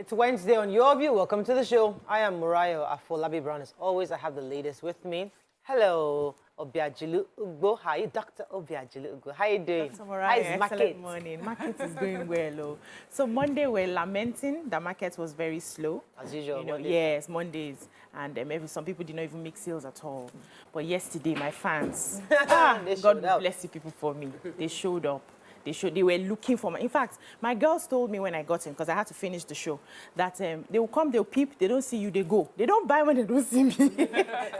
It's Wednesday on Your View. Welcome to the show. I am Murayo Afolabi Brown. As always, I have the latest with me. Hello, Obiajilu Ugbo. How are you, Dr. Obiajilu Ugbo? How are you doing? Dr. Murayo, How is market? excellent morning. Market is going well. Oh. So Monday, we're lamenting the market was very slow. As usual, Mondays. Yes, Mondays. And maybe some people did not even make sales at all. But yesterday, my fans, God bless you people for me. They showed up. They were looking for me. In fact, my girls told me when I got in, because I had to finish the show, that they will come, they'll peep, they don't see you, they go. They don't buy when they don't see me.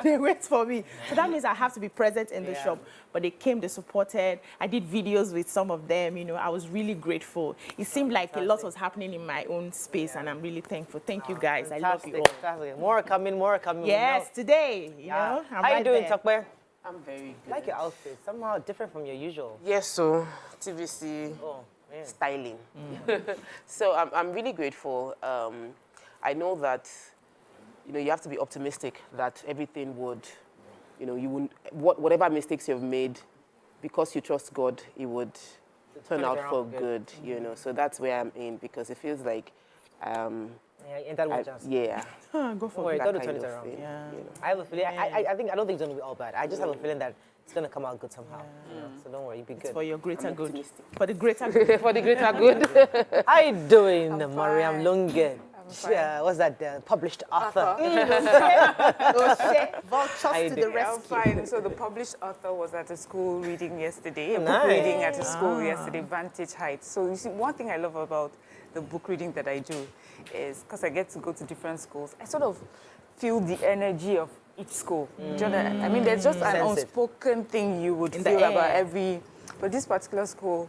They wait for me. So that means I have to be present in the shop. But they came, they supported. I did videos with some of them. I was really grateful. It seemed like a lot was happening in my own space, and I'm really thankful. Thank you, guys. I love you all. Fantastic. More coming. Yes, today, How are you doing, Tokwe? I'm very good. I like your outfit. Somehow different from your usual. Yes, so TVC styling. So I'm really grateful. I know that you have to be optimistic that everything would, you wouldn't, whatever mistakes you've made, because you trust God, it would turn out for good. So that's where I'm in, because it feels like. Go for it. Go to turn it around. I have a feeling. I don't think it's going to be all bad. I just have a feeling that it's going to come out good somehow. So don't worry, be good. It's for your greater good. For the greater good. For the greater good. How you doing, Mariam Lungen? What's that? Published author. Vultures to the rescue. I'm fine. So the published author was at a school reading yesterday. A book reading at a school yesterday, Vantage Heights. So you see, one thing I love about the book reading that I do is because I get to go to different schools, I sort of feel the energy of each school. Do you know? I mean, there's just an unspoken thing you would feel about every. But this particular school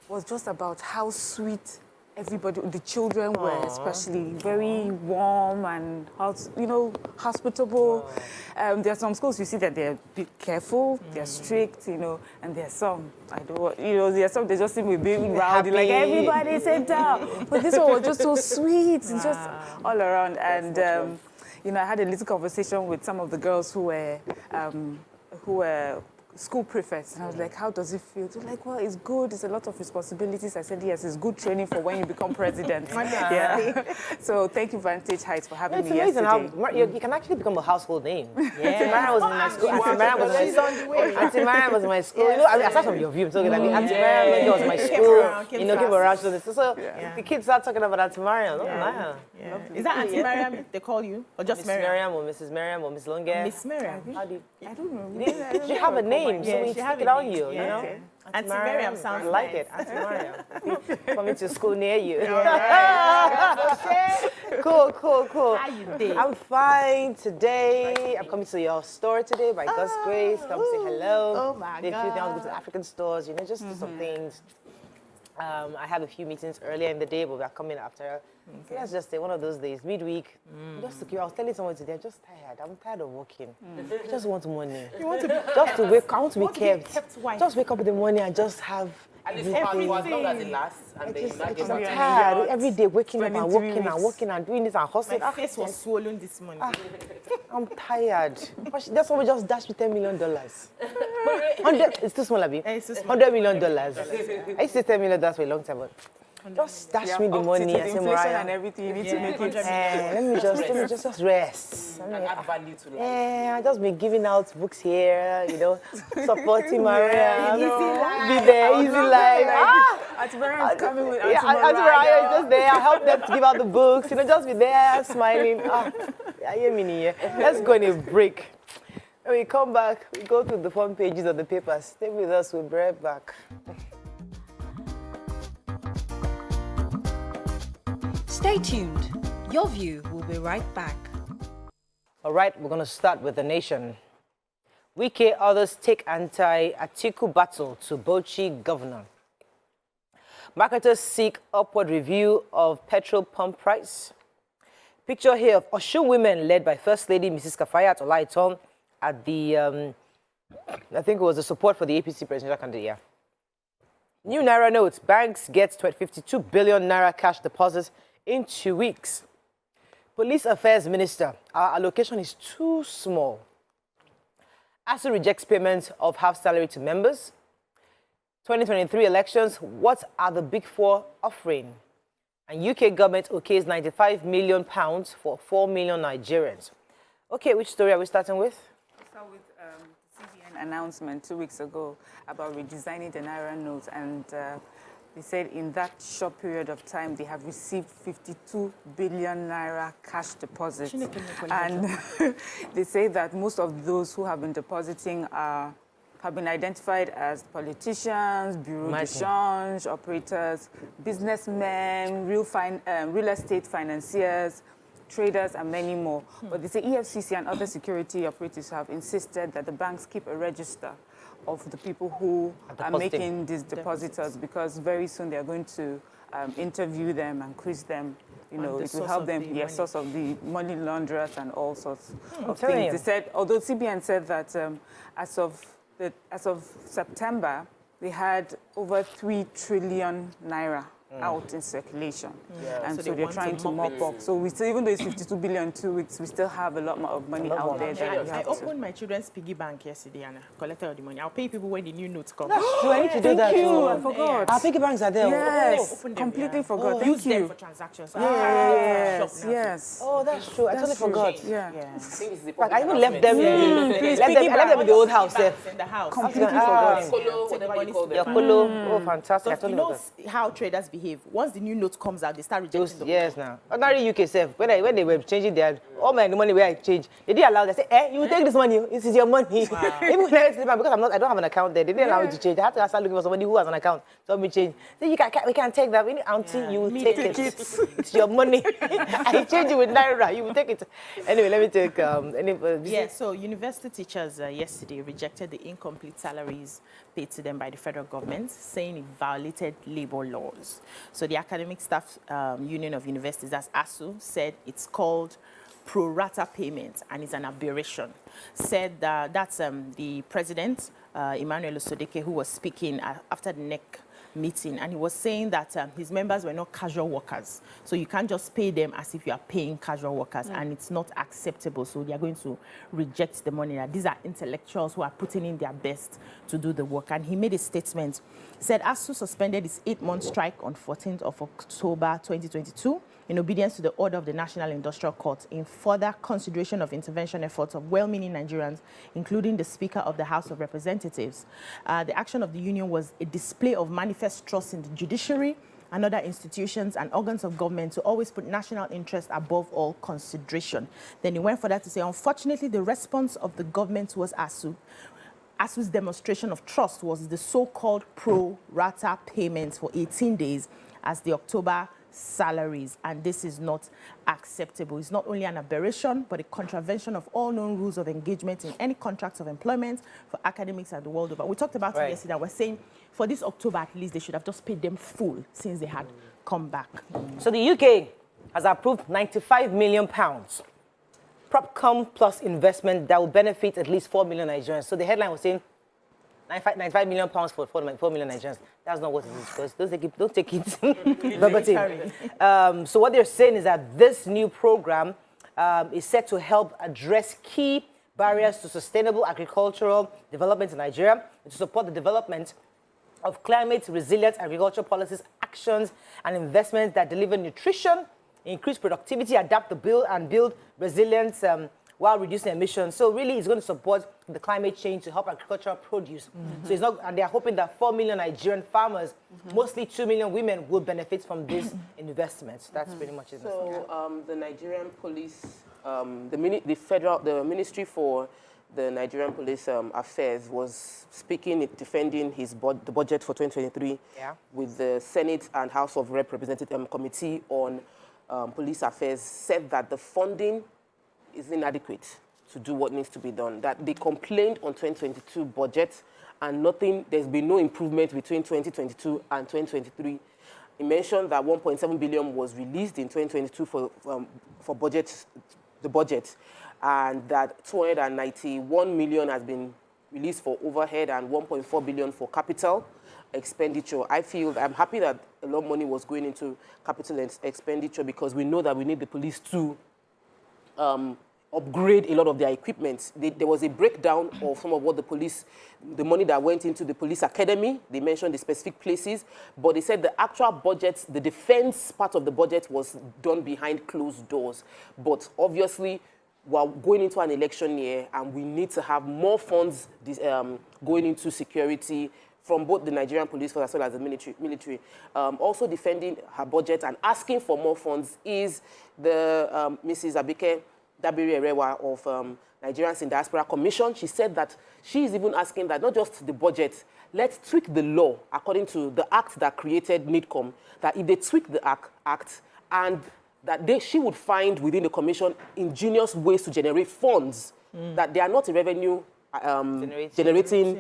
was just about how sweet everybody, the children were especially very warm and hospitable. There are some schools you see that they're a bit careful, they're strict, and there are some there are some they just seem to be being rowdy, like everybody sit down. But this one was just so sweet, just all around. And I had a little conversation with some of the girls who were school prefects, and I was like, how does it feel? They're like, well, it's good, it's a lot of responsibilities. I said, yes, it's good training for when you become president. So thank you, Vantage Heights, for having me yesterday. How you can actually become a household name. Auntie Mariam was in my school. Auntie Mariam was in my school. Aside from your view, I'm talking like Auntie Mariam was my school. Came around. So the kids start talking about Auntie Mariam. Is that Auntie Mariam they call you? Or just Mariam? Or Mrs. Mariam or Miss Longa? Miss Mariam. I don't know. You have a name. So we take it on you, Auntie Mariam sounds like it. Auntie Mariam. Coming to school near you. Cool. How you doing? I'm fine today. I'm coming to your store today by God's grace. Come say hello. Oh my God. I go to African stores, just do some things. I had a few meetings earlier in the day, but we're coming after. So let's just say one of those days, midweek. Just to keep, I was telling someone today, I'm just tired. I'm tired of working. I just want money. You want to be, just to wake. I want to be kept. Just wake up in the morning and just have. And it's fun for as long as it lasts. And I'm tired. Every day waking up and working and doing this and hustling. my face was swollen this morning. I'm tired. That's why we just dashed me $10 million. It's too small, Abi. $100 million. I used to say $10 million for a long time, but just dash me the money. I say, inflation and everything, you need to make it. Let me just rest. And add value to life. I just been giving out books here, supporting Maria. Be there, easy life. Auntie Mariam is coming with Auntie Auntie Maria is just there. I help them to give out the books. Just be there, smiling. Let's go on a break. When we come back, we go through the front pages of the papers. Stay with us, we'll be right back. Stay tuned. Your View will be right back. All right, we're going to start with the nation. Wike others take anti-Atiku battle to Bauchi governor. Marketers seek upward review of petrol pump price. Picture here of Osun women led by First Lady Mrs. Kafayat Olaiton at the, I think it was the support for the APC presidential candidate. New Naira notes. Banks get 52 billion Naira cash deposits in 2 weeks. Police Affairs Minister, our allocation is too small. ASU rejects payment of half salary to members. 2023 elections, what are the Big Four offering? And UK government okays £95 million for 4 million Nigerians. Okay, which story are we starting with? So with the CBN announcement 2 weeks ago about redesigning the Naira notes, and they said in that short period of time, they have received 52 billion Naira cash deposits. And they say that most of those who have been depositing have been identified as politicians, bureau de change, operators, businessmen, real estate financiers, traders, and many more. But they say EFCC and other security operatives have insisted that the banks keep a register of the people who are making these depositors, because very soon they are going to interview them and quiz them. You know, it will help them, source of the money launderers and all sorts of things. They said, although CBN said that as of September, they had over 3 trillion Naira out in circulation. And so they're trying to mop up. So we still, even though it's 52 billion in 2 weeks, we still have a lot more of money out there. I opened my children's piggy bank yesterday and collected all the money. I'll pay people when the new notes come. That's true. I need to do that too. I forgot. Our piggy banks are there. Yes, completely forgot. Thank Use you. them for transactions. Yes. Oh, that's true. I totally forgot. Yeah. I even left them. I left them in the old house. In the house. Completely forgot. Whatever you call them. Your colo. Oh, fantastic. I You totally know forgot. how traders behave. Once the new note comes out, they start rejecting the Yes, now. Ordinary UK self, when they were changing their all my money where I change, they didn't allow. They say, you will take this money. This is your money. Even when I because I don't have an account there. They didn't allow me to change. I had to start looking for somebody who has an account to help me change. So we can't take that. Auntie, you will take it. It's your money. I change it with Naira. You will take it. Anyway, let me take So university teachers yesterday rejected the incomplete salaries paid to them by the federal government, saying it violated labor laws. So the Academic Staff Union of Universities, that's ASU, said it's called pro rata payment and it's an aberration. Said that's the president, Emmanuel Osodeke, who was speaking after the NEC meeting, and he was saying that his members were not casual workers. So you can't just pay them as if you are paying casual workers, and it's not acceptable. So they are going to reject the money. These are intellectuals who are putting in their best to do the work. And he made a statement. He said ASU suspended its 8-month strike on 14th of October 2022 in obedience to the order of the National Industrial Court in further consideration of intervention efforts of well-meaning Nigerians, including the Speaker of the House of Representatives. The action of the union was a display of manifest trust in the judiciary and other institutions and organs of government to always put national interest above all consideration. Then he went further to say, unfortunately, the response of the government towards ASU's demonstration of trust was the so-called pro rata payments for 18 days as the October salaries, and this is not acceptable. It's not only an aberration, but a contravention of all known rules of engagement in any contracts of employment for academics and the world over. We talked about it yesterday. We're saying for this October, at least, they should have just paid them full since they had come back. So the UK has approved £95 million PropCom plus investment that will benefit at least 4 million Nigerians. So the headline was saying 95 million pounds for 4 million Nigerians. That's not what it is, because don't take it verbatim. So what they're saying is that this new program is set to help address key barriers to sustainable agricultural development in Nigeria, and to support the development of climate-resilient agricultural policies, actions, and investments that deliver nutrition, increase productivity, adapt the build resilience while reducing emissions. So really, it's going to support the climate change to help agricultural produce. So it's not, and they're hoping that 4 million Nigerian farmers, mostly 2 million women, will benefit from this investment. That's pretty much it. So the Nigerian police, the Ministry for the Nigerian Police Affairs was speaking, defending the budget for 2023 with the Senate and House of Representatives Committee on Police Affairs, said that the funding is inadequate to do what needs to be done. That they complained on 2022 budget and there's been no improvement between 2022 and 2023. He mentioned that 1.7 billion was released in 2022 for the budget, and that 291 million has been released for overhead and 1.4 billion for capital expenditure. I'm happy that a lot of money was going into capital expenditure, because we know that we need the police to upgrade a lot of their equipment. There was a breakdown of some of what the money that went into the police academy. They mentioned the specific places, but they said the actual budget, the defense part of the budget was done behind closed doors. But obviously, we're going into an election year and we need to have more funds going into security from both the Nigerian police force as well as the military. Also defending her budget and asking for more funds is the Mrs. Abike Dabiri-Erewa of Nigerians in Diaspora Commission. She said that she is even asking that not just the budget, let's tweak the law according to the act that created NIDCOM, that if they tweak the act and that she would find within the commission ingenious ways to generate funds, that they are not a revenue generating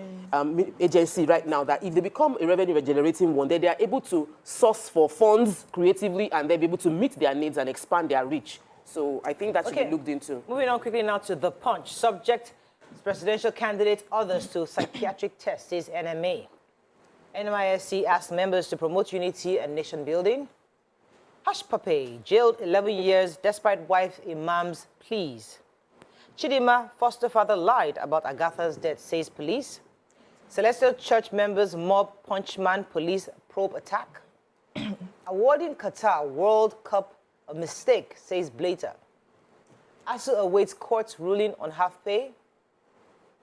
agency right now, that if they become a revenue generating one, then they are able to source for funds creatively and they'll be able to meet their needs and expand their reach. So I think that should be looked into. Moving on quickly now to The Punch. Subject, presidential candidate, others to psychiatric test, says NMA. NYSC asked members to promote unity and nation building. Hushpuppi, jailed 11 years despite wife imam's pleas. Chidima, foster father, lied about Agatha's death, says police. Celestial Church members mob punchman police probe attack. Awarding Qatar World Cup a mistake, says Blatter. ASU awaits court's ruling on half pay.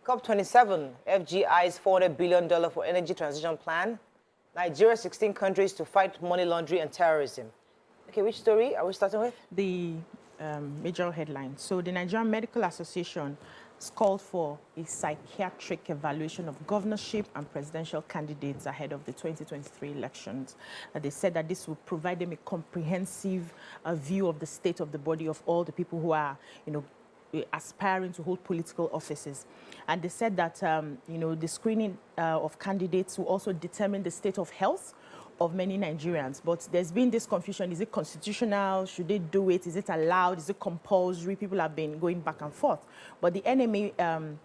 COP27, FGI's $400 billion for energy transition plan. Nigeria, 16 countries to fight money laundering and terrorism. Okay, which story are we starting with? The major headline. So the Nigerian Medical Association has called for a psychiatric evaluation of governorship and presidential candidates ahead of the 2023 elections. They said that this will provide them a comprehensive view of the state of the body of all the people who are, aspiring to hold political offices. And they said that, the screening of candidates will also determine the state of health of many Nigerians. But there's been this confusion. Is it constitutional? Should they do it? Is it allowed? Is it compulsory? People have been going back and forth. But the NMA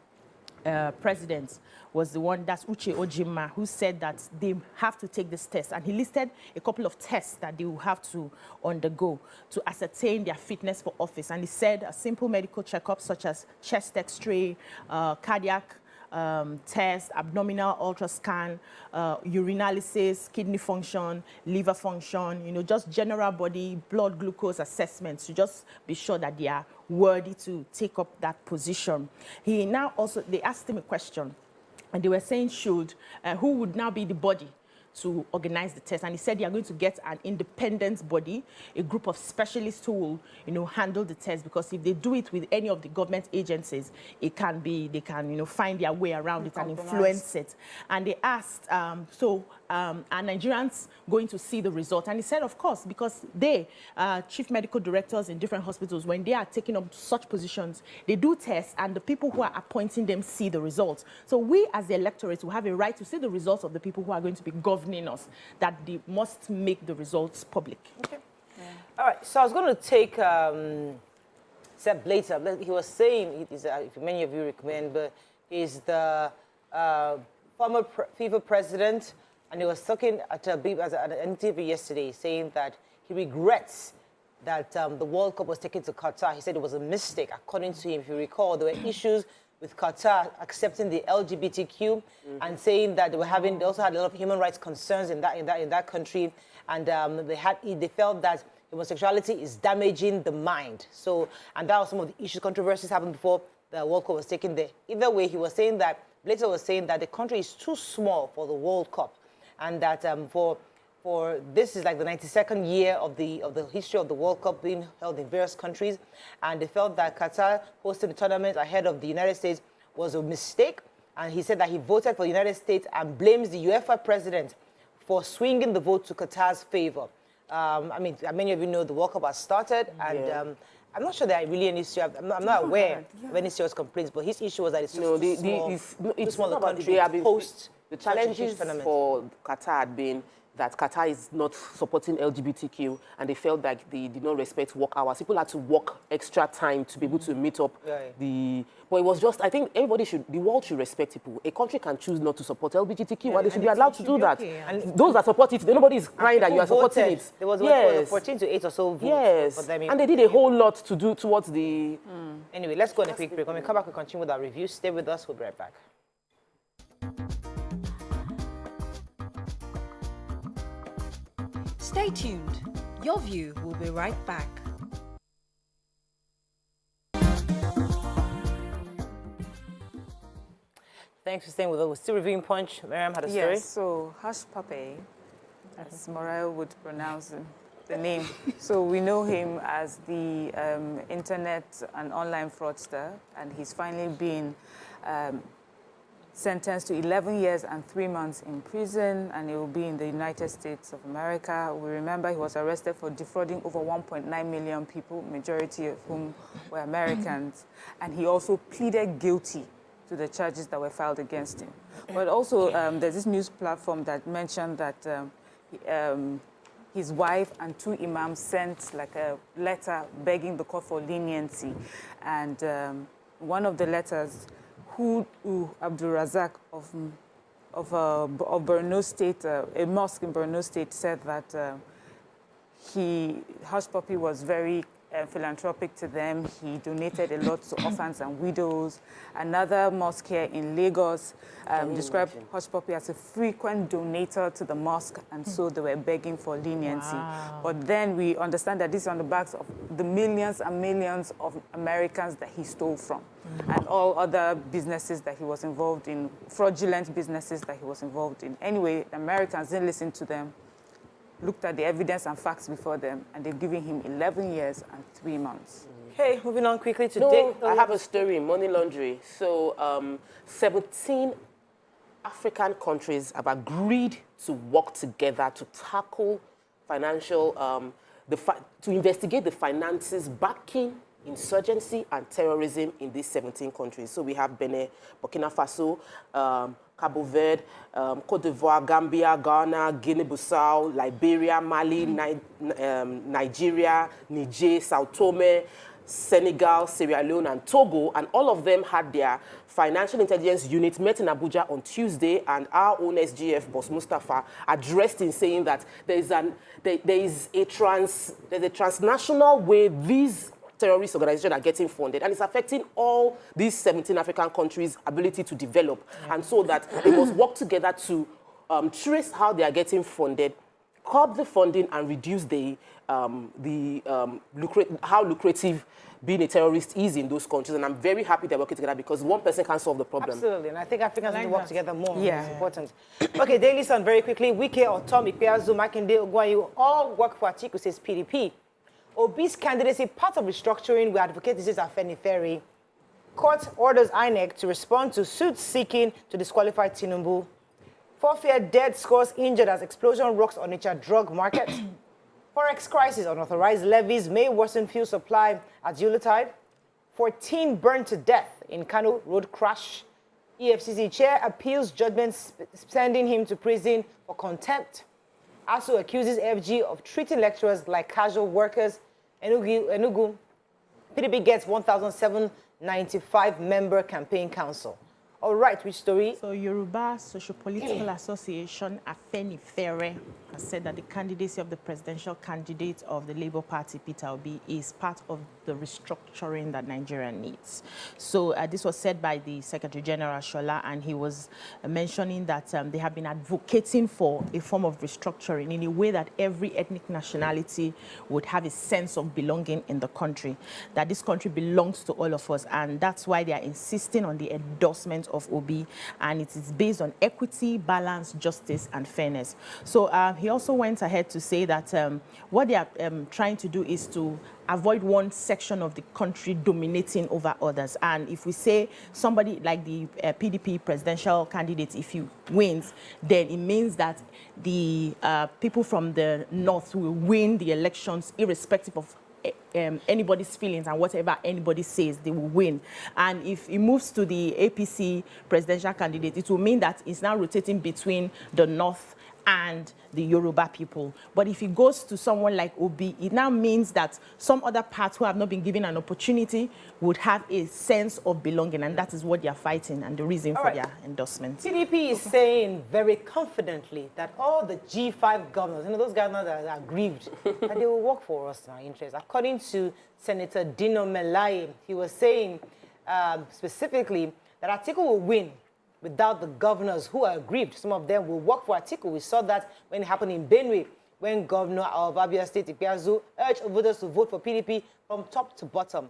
president was the one, that's Uche Ojima, who said that they have to take this test. And he listed a couple of tests that they will have to undergo to ascertain their fitness for office. And he said a simple medical checkup such as chest x-ray, cardiac test, abdominal ultrascan, urinalysis, kidney function, liver function, just general body blood glucose assessments to just be sure that they are worthy to take up that position. They asked him a question, and they were saying who would now be the body to organize the test. And he said they are going to get an independent body, a group of specialists who will, handle the test, because if they do it with any of the government agencies, they can, find their way around it and influence it. And they asked, are Nigerians going to see the result? And he said, of course, because they, chief medical directors in different hospitals, when they are taking up such positions, they do tests, and the people who are appointing them see the results. So we, as the electorate, will have a right to see the results of the people who are going to be governing us, that they must make the results public. Okay. Yeah. All right, so I was going to take Sepp Blatter. He was saying, if many of you remember, he's the former FIFA president, and he was talking at an interview yesterday saying that he regrets that the World Cup was taken to Qatar. He said it was a mistake. According to him, if you recall, there were issues with Qatar accepting the LGBTQ and saying that they also had a lot of human rights concerns in that country, and they felt that homosexuality is damaging the mind. So, and that was some of the issues, controversies happened before the World Cup was taken there. Either way, he was saying that Blatter was saying that the country is too small for the World Cup, and that for this is like the 92nd year of the history of the World Cup being held in various countries, and they felt that Qatar hosting the tournament ahead of the United States was a mistake. And he said that he voted for the United States and blames the UEFA president for swinging the vote to Qatar's favor. Many of you know the World Cup has started, and I'm not sure there are really any issue. I'm not aware of any serious complaints, but his issue was that it's too small the country to host The challenges for Qatar had been that Qatar is not supporting LGBTQ, and they felt like they did not respect work hours. People had to work extra time to be able to meet up But it was just, I think the world should respect people. A country can choose not to support LGBTQ, and they should be allowed to do that. Okay. And those that support it, nobody is crying that you are supporting it. There was, was 14 to 8 or so votes. Yes, and they did a whole lot to do towards the... Anyway, let's go on a quick break. When we come back, we'll continue with our review. Stay with us. We'll be right back. Stay tuned. Your view will be right back. Thanks for staying with us. We're still reviewing Punch. Miriam had a story. Yes, so Hushpuppi, as Morale would pronounce the name. So we know him as the internet and online fraudster, and he's finally been sentenced to 11 years and 3 months in prison, and he will be in the United States of America. We remember he was arrested for defrauding over 1.9 million people, majority of whom were Americans, and he also pleaded guilty to the charges that were filed against him. But also, there's this news platform that mentioned that his wife and 2 imams sent like a letter begging the court for leniency, and one of the letters, Abdul Razak of Borno State, a mosque in Borno State, said that Hushpuppi was very philanthropic to them. He donated a lot to orphans and widows. Another mosque here in Lagos described Hushpuppi as a frequent donator to the mosque, and so they were begging for leniency. Wow. But then we understand that this is on the backs of the millions and millions of Americans that he stole from, and all other businesses that he was involved in, fraudulent businesses that he was involved in. Anyway, the Americans didn't listen to them, looked at the evidence and facts before them, and they've given him 11 years and 3 months. Okay, moving on quickly today. I have a story in money laundering. So 17 African countries have agreed to work together to tackle financial, to investigate the finances backing insurgency and terrorism in these 17 countries. So we have Benin, Burkina Faso, Cabo Verde, Cote d'Ivoire, Gambia, Ghana, Guinea-Bissau, Liberia, Mali, Nigeria, Niger, Sao Tome, Senegal, Sierra Leone, and Togo, and all of them had their financial intelligence unit met in Abuja on Tuesday, and our own SGF boss Mustafa addressed in saying that there is a transnational way these terrorist organizations are getting funded, and it's affecting all these 17 African countries' ability to develop, and so that they must work together to trace how they are getting funded, curb the funding, and reduce how lucrative being a terrorist is in those countries. And I'm very happy they're working together, because one person can't solve the problem. Absolutely, and I think Africans need to work together more. Yeah, it's important. Okay, Daily Sun, very quickly. Wike, Otom, Ikeja, Makinde, Ogwayu all work for Atiku, says PDP. Obi's candidacy, part of restructuring, we advocate this is Afenifere. Court orders INEC to respond to suits seeking to disqualify Tinubu. 4 dead, scores injured as explosion rocks on Onitsha drug market. Forex crisis, unauthorized levies may worsen fuel supply at Yuletide. 14 burned to death in Kano road crash. EFCC chair appeals judgment sending him to prison for contempt. ASU accuses FG of treating lecturers like casual workers. Enugu, PDP gets 1,795 member campaign council. All right, which story? So Yoruba Socio-Political Association, Afenifere, has said that the candidacy of the presidential candidate of the Labour Party, Peter Obi, is part of the restructuring that Nigeria needs. So this was said by the Secretary General, Shola, and he was mentioning that they have been advocating for a form of restructuring in a way that every ethnic nationality would have a sense of belonging in the country, that this country belongs to all of us, and that's why they are insisting on the endorsement of Obi, and it is based on equity, balance, justice, and fairness. So he also went ahead to say that what they are trying to do is to avoid one section of the country dominating over others. And if we say somebody like the PDP presidential candidate, if he wins, then it means that the people from the north will win the elections irrespective of anybody's feelings and whatever anybody says, they will win. And if it moves to the APC presidential candidate, it will mean that it's now rotating between the North and the Yoruba people. But if it goes to someone like Obi, it now means that some other parts who have not been given an opportunity would have a sense of belonging, and that is what they are fighting and the reason for their endorsement. PDP is saying very confidently that all the G5 governors, those governors that are aggrieved, that they will work for us in our interest. According to Senator Dino Melaye, he was saying specifically that Atiku will win without the governors who are aggrieved. Some of them will work for Atiku. We saw that when it happened in Benue, when Governor of Abia State, Ikeja, urged voters to vote for PDP from top to bottom.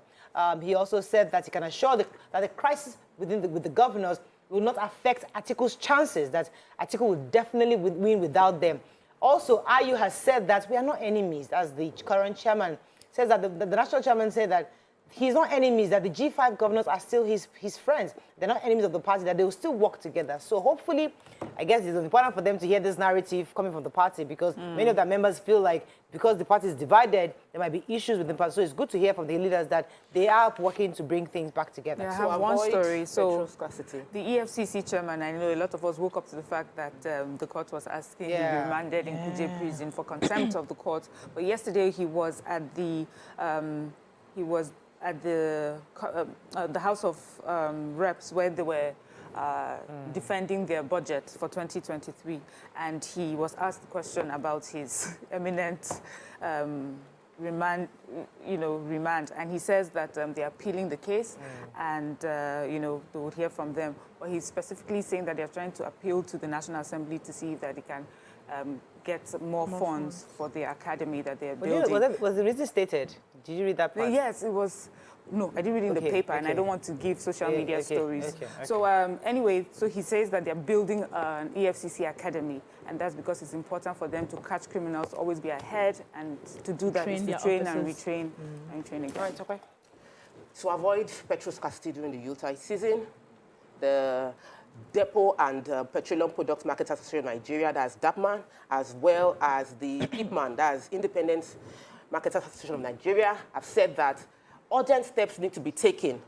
He also said that he can assure that the crisis with the governors will not affect Atiku's chances, that Atiku will definitely win without them. Also, Ayu has said that we are not enemies, as the current chairman says that the national chairman said that he's not enemies, that the G5 governors are still his friends. They're not enemies of the party, that they will still work together. So hopefully, I guess it's important for them to hear this narrative coming from the party, because many of their members feel like because the party is divided, there might be issues within the party. So it's good to hear from the leaders that they are working to bring things back together. Yeah, I So have one story. So scarcity. the EFCC chairman, I know a lot of us woke up to the fact that the court was asking him to be remanded in Kuje prison for contempt of the court. But yesterday he was at the House of Reps, where they were defending their budget for 2023, and he was asked the question about his imminent remand, and he says that they're appealing the case, and they would hear from them. But he's specifically saying that they're trying to appeal to the National Assembly to see if that they can get more funds for the academy that they're building. Was the reason stated? Did you read that part? Yes, it was. No, I didn't read it in the paper, and I don't want to give social media stories. So anyway, so he says that they're building an EFCC academy, and that's because it's important for them to catch criminals, always be ahead, and to do that is to train and retrain and train again. All right, okay. To avoid petrol scarcity during the Yuletide season, the Depot and Petroleum Products Marketers Association of Nigeria, that's DAPMAN, as well as the IPMAN, that's Independent Marketers Association of Nigeria, have said that urgent steps need to be taken.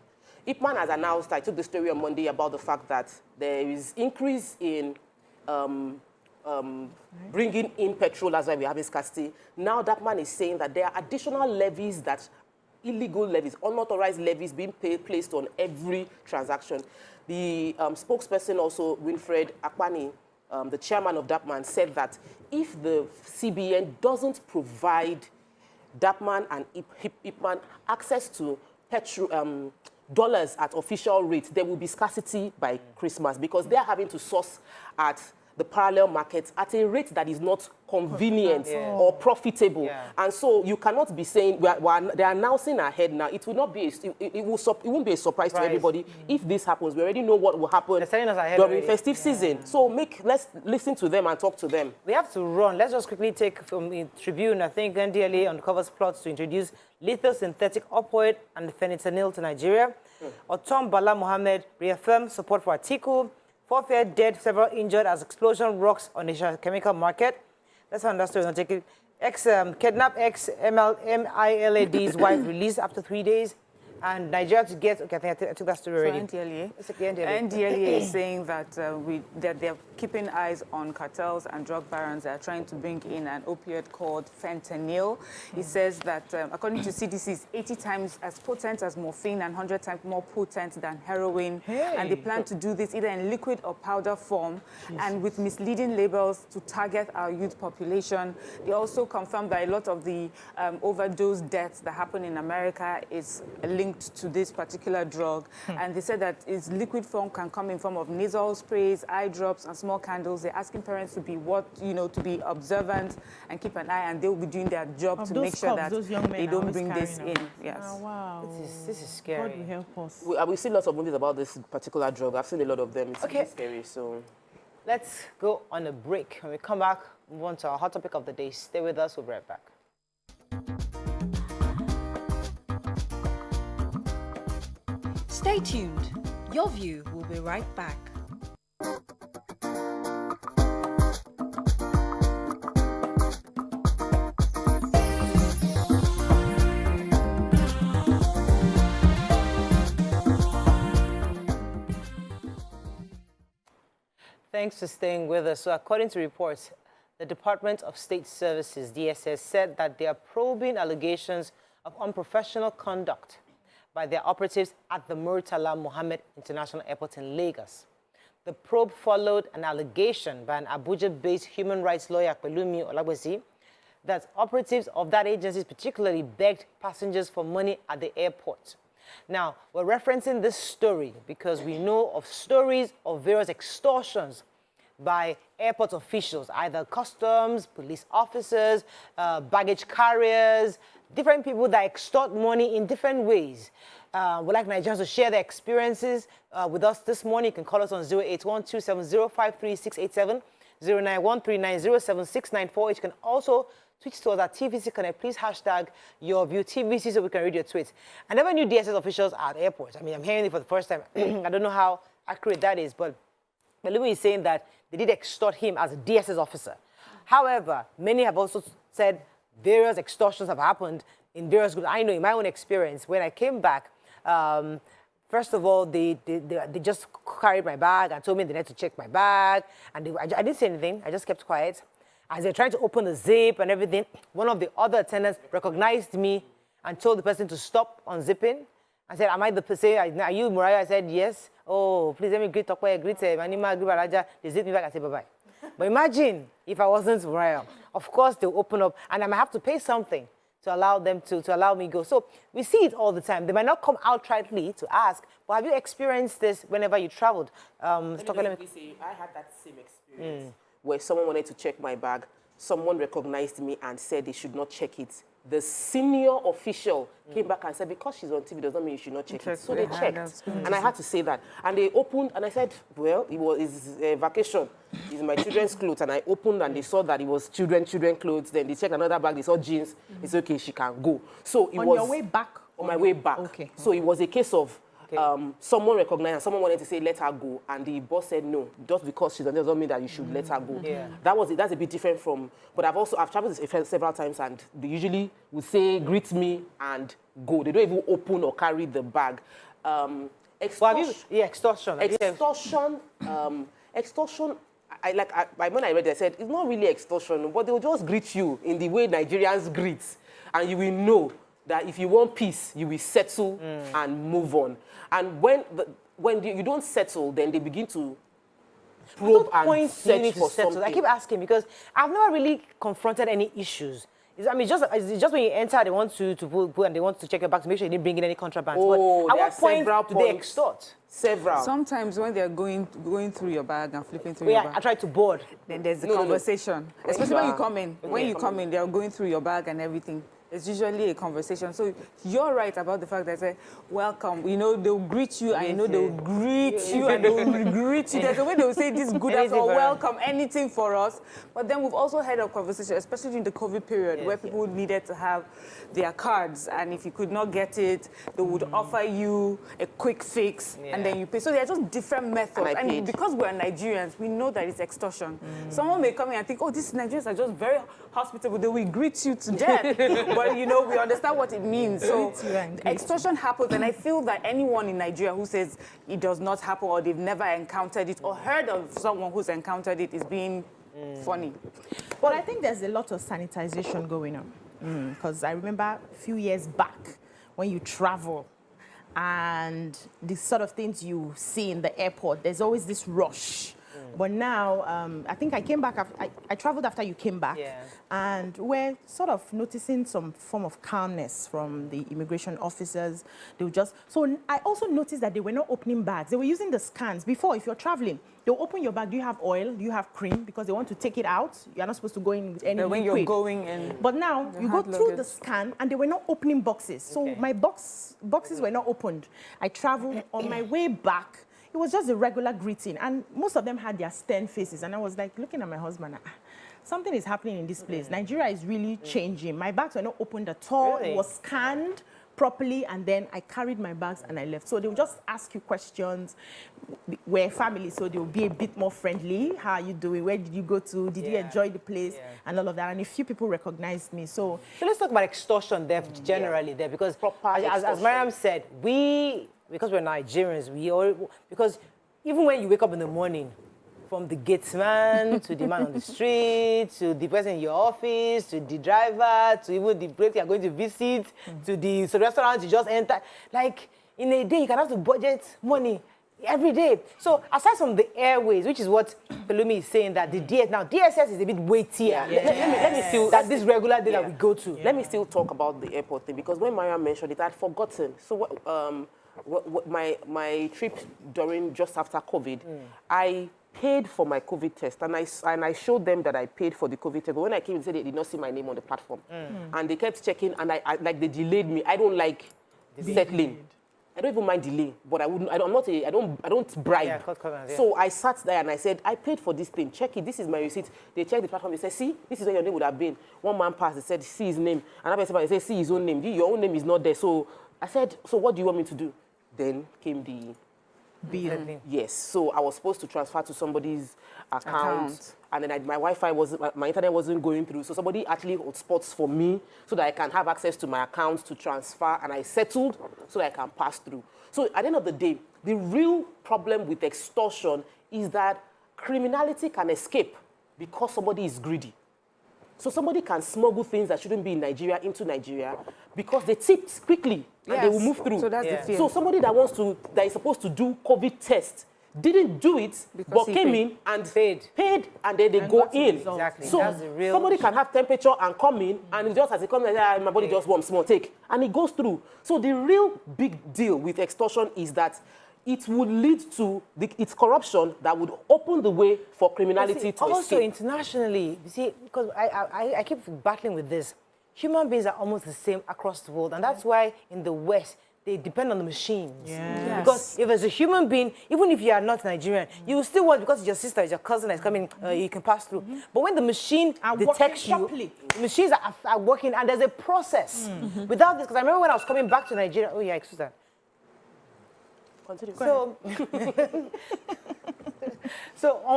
IPMAN has announced, I took the story on Monday about the fact that there is increase in bringing in petrol, that's why we're having scarcity. Now DAPMAN is saying that there are additional levies, that illegal levies, unauthorized levies being placed on every transaction. The spokesperson also, Winfred Akpani, the chairman of DAPMAN, said that if the CBN doesn't provide DAPMAN and IPMAN access to petrol, dollars at official rates, there will be scarcity by Christmas, because they're having to source at the parallel markets at a rate that is not convenient or profitable. And so you cannot be saying, they're announcing ahead now. It will not be, it won't be a surprise to everybody if this happens. We already know what will happen during festive season. So let's listen to them and talk to them. We have to run. Let's just quickly take from the Tribune, I think NDLA uncovers plots to introduce lethal synthetic opioid and fentanyl to Nigeria. Otom Bala Muhammad reaffirmed support for Atiku. 4 fair dead, several injured as explosion rocks on the chemical market. That's another story. Take it. Kidnap ex-MILAD's wife released after 3 days. And Nigeria to get, okay, I think I took that story already. So NDLA? It's okay, NDLA. NDLA is saying that, that they're keeping eyes on cartels and drug barons that are trying to bring in an opioid called fentanyl. It says that, according to CDC, it's 80 times as potent as morphine and 100 times more potent than heroin. And they plan to do this either in liquid or powder form and with misleading labels to target our youth population. They also confirmed that a lot of the overdose deaths that happen in America is linked to this particular drug, and they said that its liquid form can come in form of nasal sprays, eye drops, and small candles. They're asking parents to be to be observant and keep an eye, and they will be doing their job to make sure that they don't bring this in. Yes. Oh, wow. This is scary. God will help us. We've seen lots of movies about this particular drug. I've seen a lot of them. It's really scary. So let's go on a break. When we come back, move on to our hot topic of the day. Stay with us. We'll be right back. Stay tuned. Your View will be right back. Thanks for staying with us. So according to reports, the Department of State Services, DSS, said that they are probing allegations of unprofessional conduct by their operatives at the Murtala Muhammed International Airport in Lagos. The probe followed an allegation by an Abuja-based human rights lawyer, Pelumi Olajengbesi, that operatives of that agency particularly begged passengers for money at the airport. Now, we're referencing this story because we know of stories of various extortions by airport officials, either customs, police officers, baggage carriers, different people that extort money in different ways. We'd like Nigerians to share their experiences with us this morning. You can call us on 08127053687, 09139076948. You can also tweet to us at TVC Connect. Please hashtag your view TVC so we can read your tweets. I never knew DSS officials at airports. I mean, I'm hearing it for the first time. I don't know how accurate that is, but Pelumi is saying that they did extort him as a DSS officer. However, many have also said various extortions have happened in various groups. I know in my own experience, when I came back, first of all, they just carried my bag and told me they had to check my bag. And I didn't say anything. I just kept quiet. As they're trying to open the zip and everything, one of the other attendants recognized me and told the person to stop unzipping. I said, am I the person? Are you Muraya? I said, yes. Oh, please let me greet Tokwe, greet Manima, greet Baraja. They zip me back. I said, bye-bye. But imagine if I wasn't Muraya. Of course, they'll open up and I might have to pay something to allow them to allow me go. So we see it all the time. They might not come outrightly to ask, but have you experienced this whenever you traveled? I had that same experience where someone wanted to check my bag. Someone recognized me and said they should not check it. The senior official came back and said, because she's on TV does not mean you should not check it. So they checked. And I had to say that. And they opened, and I said, well, it's vacation. It's my children's clothes. And I opened, and they saw that it was children clothes. Then they checked another bag. They saw jeans. It's okay, she can go. So it was... On your way back? On my way back. Okay. So it was a case of... someone recognized and someone wanted to say, let her go. And the boss said, no, just because she's on there doesn't mean that you should let her go. Yeah. That's a bit different from, but I've traveled several times and they would say, greet me and go. They don't even open or carry the bag. Extortion. Extortion. When I read it, I said, it's not really extortion, but they'll just greet you in the way Nigerians greet. And you will know that if you want peace, you will settle and move on. And when you don't settle, then they begin to probe and search for something. I keep asking because I've never really confronted any issues. It's just when you enter, they want to pull and they want to check your bag to make sure you didn't bring in any contraband. Oh, but at what point do they extort? Several. Sometimes when they're going through your bag and flipping through your bag. I tried to board. Then there's a conversation. Especially when you come in. When you come in, they're going through your bag and everything. It's usually a conversation. So you're right about the fact that they say, welcome. You know, they'll greet you and you know they'll greet you and they'll greet you. There's a way they'll say this good after or welcome, anything for us. But then we've also had a conversation, especially during the COVID period, where people needed to have their cards. And if you could not get it, they would offer you a quick fix and then you pay. So there are just different methods. And because we're Nigerians, we know that it's extortion. Someone may come in and think, oh, these Nigerians are just very hospitable. They will greet you to death. But, you know, we understand what it means. So extortion happens, and I feel that anyone in Nigeria who says it does not happen or they've never encountered it or heard of someone who's encountered it is being funny. But I think there's a lot of sanitization going on. Because I remember a few years back when you travel and the sort of things you see in the airport, there's always this rush. But now, I think I came back, I traveled after you came back, and we're sort of noticing some form of calmness from the immigration officers. They would just, so I also noticed that they were not opening bags. They were using the scans. Before, if you're traveling, they'll open your bag. Do you have oil? Do you have cream? Because they want to take it out. You're not supposed to go in with any when liquid. you're going in. But now, you go through the scan, and they were not opening boxes. So my boxes were not opened. I traveled on my way back. It was just a regular greeting, and most of them had their stern faces, and I was like looking at my husband, something is happening in this place. Nigeria is really changing. My bags were not opened at all. Really? It was scanned properly, and then I carried my bags and I left. So they'll just ask you questions. We're family, so they'll be a bit more friendly. How are you doing? Where did you go to? Did you enjoy the place? And all of that. And a few people recognized me. So let's talk about extortion there generally there, because as Mariam said, because we're Nigerians, because even when you wake up in the morning, From the gatesman to the man on the street, to the person in your office, to the driver, to even the place you're going to visit, to the restaurant you just enter. Like, in a day, you can have to budget money every day. So, aside from the airways, which is what Pelumi is saying, that the DSS is a bit weightier. Let me still, that this regular day that we go to. Let me still talk about the airport thing, because when Mariam mentioned it, I'd forgotten. So, my trip just after COVID, I paid for my COVID test, and I showed them that I paid for the COVID test. But when I came, they said they did not see my name on the platform, and they kept checking, and I like they delayed me. I don't like settling. I don't even mind delay, but I don't bribe. Yeah. So I sat there and I said, I paid for this thing. Check it. This is my receipt. They checked the platform. They said, see, this is where your name would have been. One man passed. They said, see his name. Another person said, see his own name. Your own name is not there. So I said, so what do you want me to do? Then came the bill. Yes. So I was supposed to transfer to somebody's account. And then my Wi-Fi wasn't, my internet wasn't going through. So somebody actually hotspots for me so that I can have access to my account to transfer. And I settled so that I can pass through. So at the end of the day, the real problem with extortion is that criminality can escape because somebody is greedy. So somebody can smuggle things that shouldn't be in Nigeria into Nigeria because they tipped quickly and they will move through. So that's the fear. So somebody that is supposed to do COVID test didn't do it, but came in and paid, and then they go in. Exactly. So that's the real somebody can have temperature and come in, and just as it comes, my body just wants small take, and it goes through. So the real big deal with extortion is that it would lead to its corruption that would open the way for criminality to also escape. Internationally, you see, because I keep battling with this. Human beings are almost the same across the world, and that's why in the West, they depend on the machines. Yes. Because if there's a human being, even if you are not Nigerian, you will still want, because it's your sister, it's your cousin that's coming, you can pass through. But when the machine detects you, the machines are working, and there's a process. Without this, because I remember when I was coming back to Nigeria, oh yeah, excuse that. Continue. So,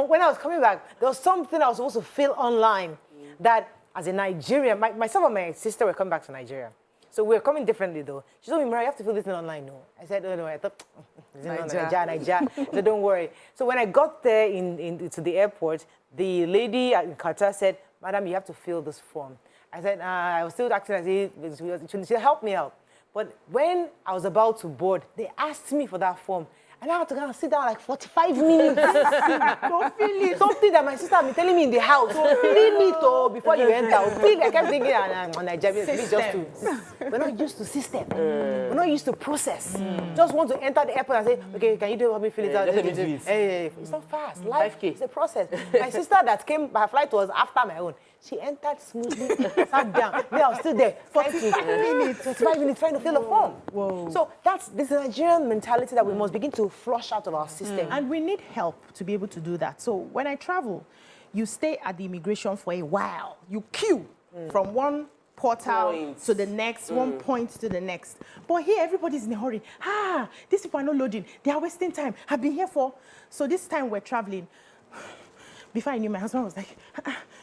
when I was coming back, there was something I was supposed to fill online that, as a Nigerian, myself and my sister were coming back to Nigeria. So we were coming differently, though. She told me, Mara, you have to fill this in online. No. I said, oh, no. I thought, Nigeria. So don't worry. So when I got there to the airport, the lady in Qatar said, Madam, you have to fill this form. I said, I was still acting as if she helped me out. But when I was about to board, they asked me for that form. And I had to kind of sit down like 45 minutes. Don't feel it. Something that my sister had been telling me in the house. Feel it before you enter. I kept thinking, on Nigerian, we're not used to system. We're not used to process. Just want to enter the airport and say, okay, can you help me fill it out? It's not fast. Life is a process. My sister that came, her flight was after my own. She entered smoothly, sat down. Me, I was still there. 45 minutes trying to fill the form. Whoa. So this Nigerian mentality that we must begin to flush out of our system. And we need help to be able to do that. So when I travel, you stay at the immigration for a while. You queue from one portal to the next, one point to the next. But here, everybody's in a hurry. These people are not loading. They are wasting time. I've been here for... So this time we're traveling. Before I knew, my husband was like,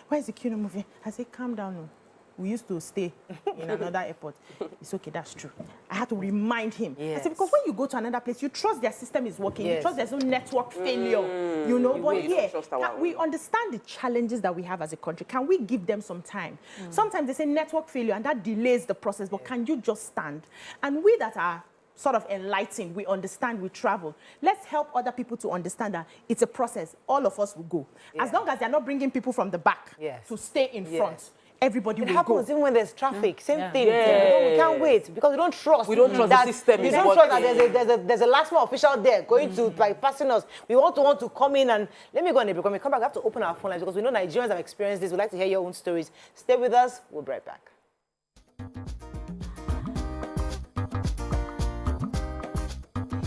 why is the queue not moving? I said, calm down. We used to stay in another airport. It's okay, that's true. I had to remind him. Yes. I said, because when you go to another place, you trust their system is working. Yes. You trust there's no network failure. You know, but here, we understand the challenges that we have as a country. Can we give them some time? Sometimes they say network failure, and that delays the process, but can you just stand? And we that are sort of enlightened, we understand, we travel. Let's help other people to understand that it's a process. All of us will go. As long as they're not bringing people from the back to stay in front. Everybody will go. It happens even when there's traffic. Same thing. We can't wait because we don't trust. We don't trust the system. We don't trust that there's a last one official there going to bypassing us. We want to come in and let me go on it. When we come back, we have to open our phone lines because we know Nigerians have experienced this. We'd like to hear your own stories. Stay with us. We'll be right back.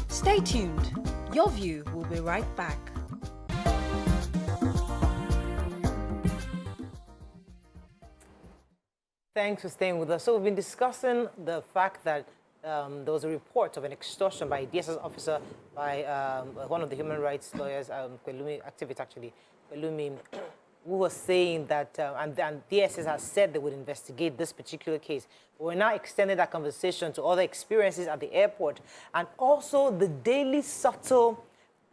Stay tuned. Your View will be right back. Thanks for staying with us. So we've been discussing the fact that there was a report of an extortion by a DSS officer by one of the human rights lawyers, Pelumi, activist actually, Pelumi, who was saying that, and DSS has said they would investigate this particular case. But we're now extending that conversation to other experiences at the airport and also the daily subtle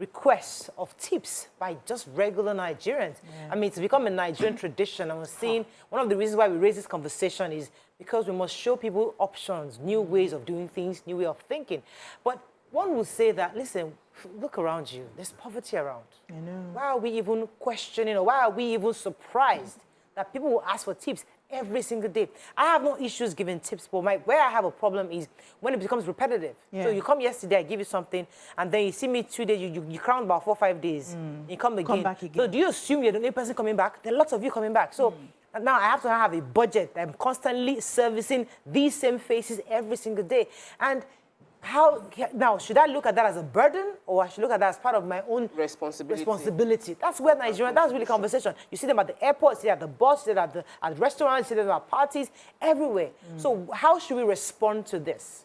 requests of tips by just regular Nigerians. I mean, it's become a Nigerian tradition. I was saying one of the reasons why we raise this conversation is because we must show people options, new ways of doing things, new way of thinking. But one will say that, listen, look around you. There's poverty around. I know. Why are we even questioning, or why are we even surprised that people will ask for tips every single day? I have no issues giving tips, but where I have a problem is when it becomes repetitive. Yeah. So you come yesterday, I give you something, and then you see me 2 days, you crown about 4 or 5 days. You come again. back again. So do you assume you're the only person coming back? There are lots of you coming back. So now I have to have a budget. I'm constantly servicing these same faces every single day. And now, should I look at that as a burden, or I should look at that as part of my own responsibility? That's where Nigeria, that's really conversation. You see them at the airport, see them at the bus, see them at restaurants, see them at parties, everywhere. So how should we respond to this?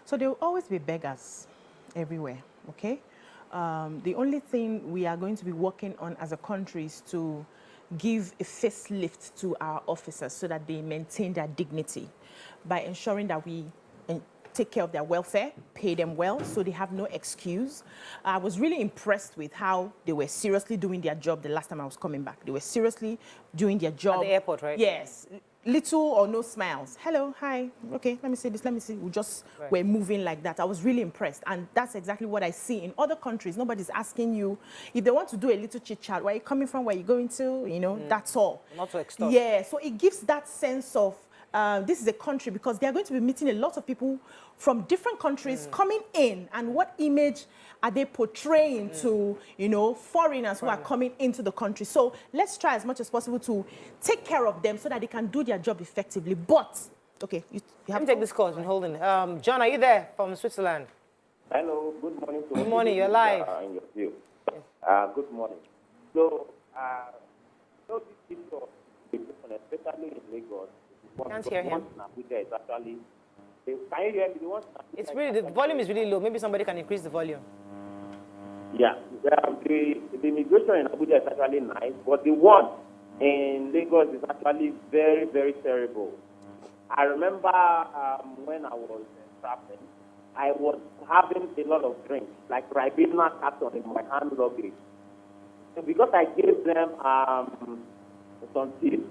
So there will always be beggars everywhere, okay? The only thing we are going to be working on as a country is to give a facelift to our officers so that they maintain their dignity by ensuring that we take care of their welfare, pay them well, so they have no excuse. I was really impressed with how they were seriously doing their job the last time I was coming back. They were seriously doing their job. At the airport, right? Yes. Little or no smiles. Hello, hi, okay, let me see this, let me see. We just were moving like that. I was really impressed. And that's exactly what I see in other countries. Nobody's asking you, if they want to do a little chit chat, where are you coming from, where are you going to, you know, that's all. Not to extort. Yeah, so it gives that sense of, this is a country, because they are going to be meeting a lot of people from different countries coming in, and what image are they portraying to, you know, foreigners who are coming into the country. So let's try as much as possible to take care of them so that they can do their job effectively. But, okay, you have to take this call. I've been holding. John, are you there from Switzerland? Hello, good morning. Good morning, you're live. In your view. Good morning. So, this issue, especially in Lagos, Can't hear him. Abuja is actually. Can you hear me? It's really, the volume is really low. Maybe somebody can increase the volume. Yeah, the immigration in Abuja is actually nice, but the one in Lagos is actually very, very terrible. I remember when I was traveling, I was having a lot of drinks, like Ribena carton in my hand luggage. So because I gave them some tips,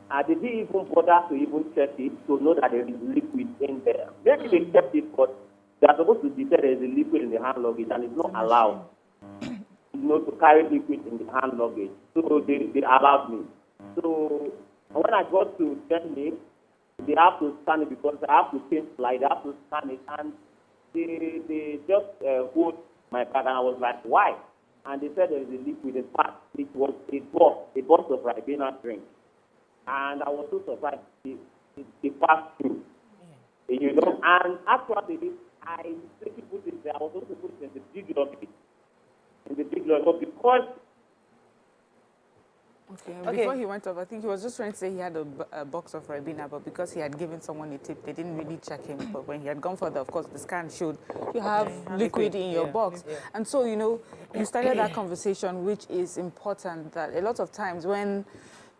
they didn't even bother to even check it to know that there is liquid in there. Maybe they kept it, but they are supposed to declare there is a liquid in the hand luggage, and it's not allowed, to carry liquid in the hand luggage. So they allowed me. So when I got to Germany, they have to scan it because I have to change flight. They have to scan it, and they just hold my bag, and I was like, why? And they said there is a liquid. In fact, it was a box of Ribena drink. And I was so surprised it passed through. You know, and actually, I mistakenly put it there. I was supposed to put it in the big luggage. But because... Okay, before he went off, I think he was just trying to say he had a box of Ribena, but because he had given someone a tip, they didn't really check him. But when he had gone further, of course, the scan showed you have liquid in your box. Yeah. And so, you know, you started that conversation, which is important, that a lot of times when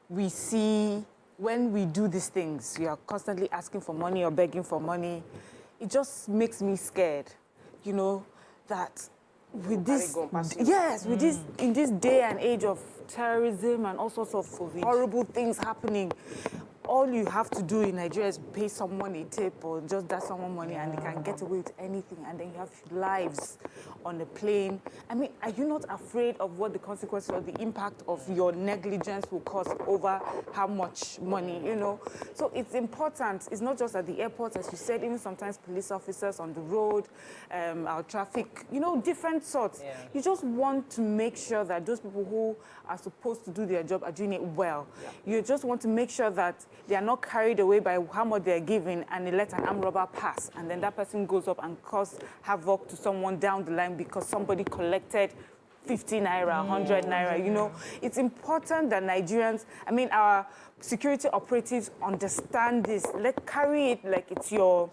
we do these things, we are constantly asking for money or begging for money, it just makes me scared, you know, that with this, with this, in this day and age of terrorism and all sorts of horrible things happening, all you have to do in Nigeria is pay someone a tip or just dash someone money and they can get away with anything, and then you have lives on the plane. I mean, are you not afraid of what the consequences or the impact of your negligence will cause over how much money, you know? So it's important. It's not just at the airport, as you said, even sometimes police officers on the road, our traffic, you know, different sorts. Yeah. You just want to make sure that those people who are supposed to do their job are doing it well. Yeah. You just want to make sure that they are not carried away by how much they're giving and they let an armed robber pass, and then that person goes up and cause havoc to someone down the line because somebody collected 50 naira, 100 naira, you know. It's important that Nigerians, I mean, our security operatives understand this. Let's carry it like it's your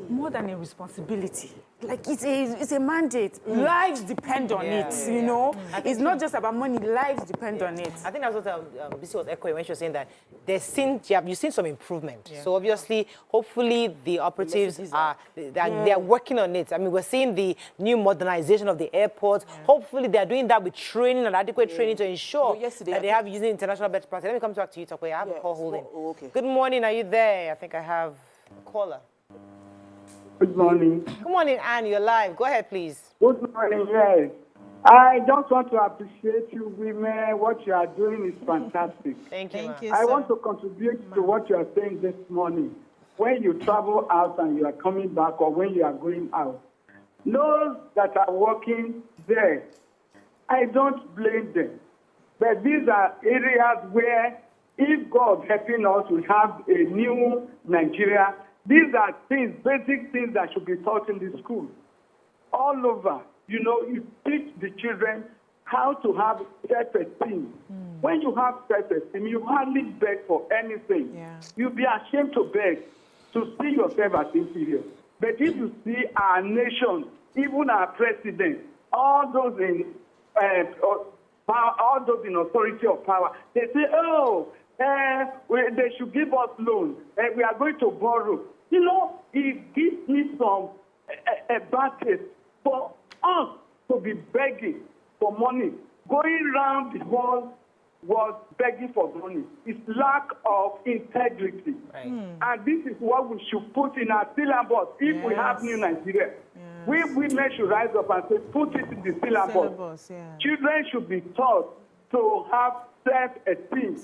more than a responsibility. Like it's a mandate. Lives depend on it, you know. It's not just about money, lives depend on it. I think that's what Bisi was echoing when she was saying that you've seen some improvement. So obviously, hopefully the operatives they're working on it. I mean, we're seeing the new modernization of the airport. Hopefully they're doing that with training and adequate training to ensure that they have using international best practice. Let me come back to you, Tokwe. I have a call holding. Good morning, are you there? I think I have a caller. Good morning. Good morning, Anne. You're live. Go ahead, please. Good morning, yes. I just want to appreciate you women. What you are doing is fantastic. Thank you. Thank you, I sir. want to contribute to what you are saying this morning. When you travel out and you are coming back or when you are going out, those that are working there, I don't blame them. But these are areas where, if God helping us, we have a new Nigeria. These are things, basic things that should be taught in the school. All over, you know, you teach the children how to have self-esteem. When you have self-esteem, you hardly beg for anything. You'll be ashamed to beg, to see yourself as inferior. But if you see our nation, even our president, all those in all those in authority of power, they say, they should give us loans, and we are going to borrow. You know, it gives me some a bad taste for us to be begging for money, going around the world was begging for money. It's lack of integrity. And this is what we should put in our syllabus if we have new Nigeria. We women should rise up and say, put it in the syllabus. Children should be taught to have self-esteem.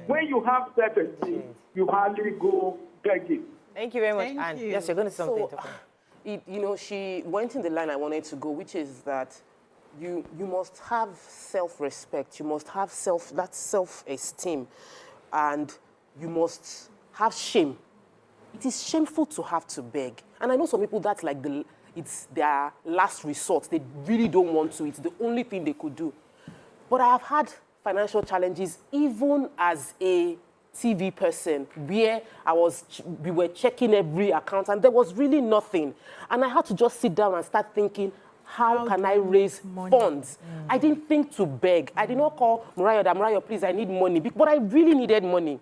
When you have self-esteem, you hardly go begging. Thank you very much, Anne. Yes, you're going to say something. You know, she went in the line I wanted to go, which is that you must have self-respect. You must have self-esteem, and you must have shame. It is shameful to have to beg, and I know some people that's like it's their last resort. They really don't want to. It's the only thing they could do. But I have had financial challenges even as a TV person, where we were checking every account and there was really nothing. And I had to just sit down and start thinking, how can I raise funds? I didn't think to beg. I did not call Muriah, please, I need money. But I really needed money.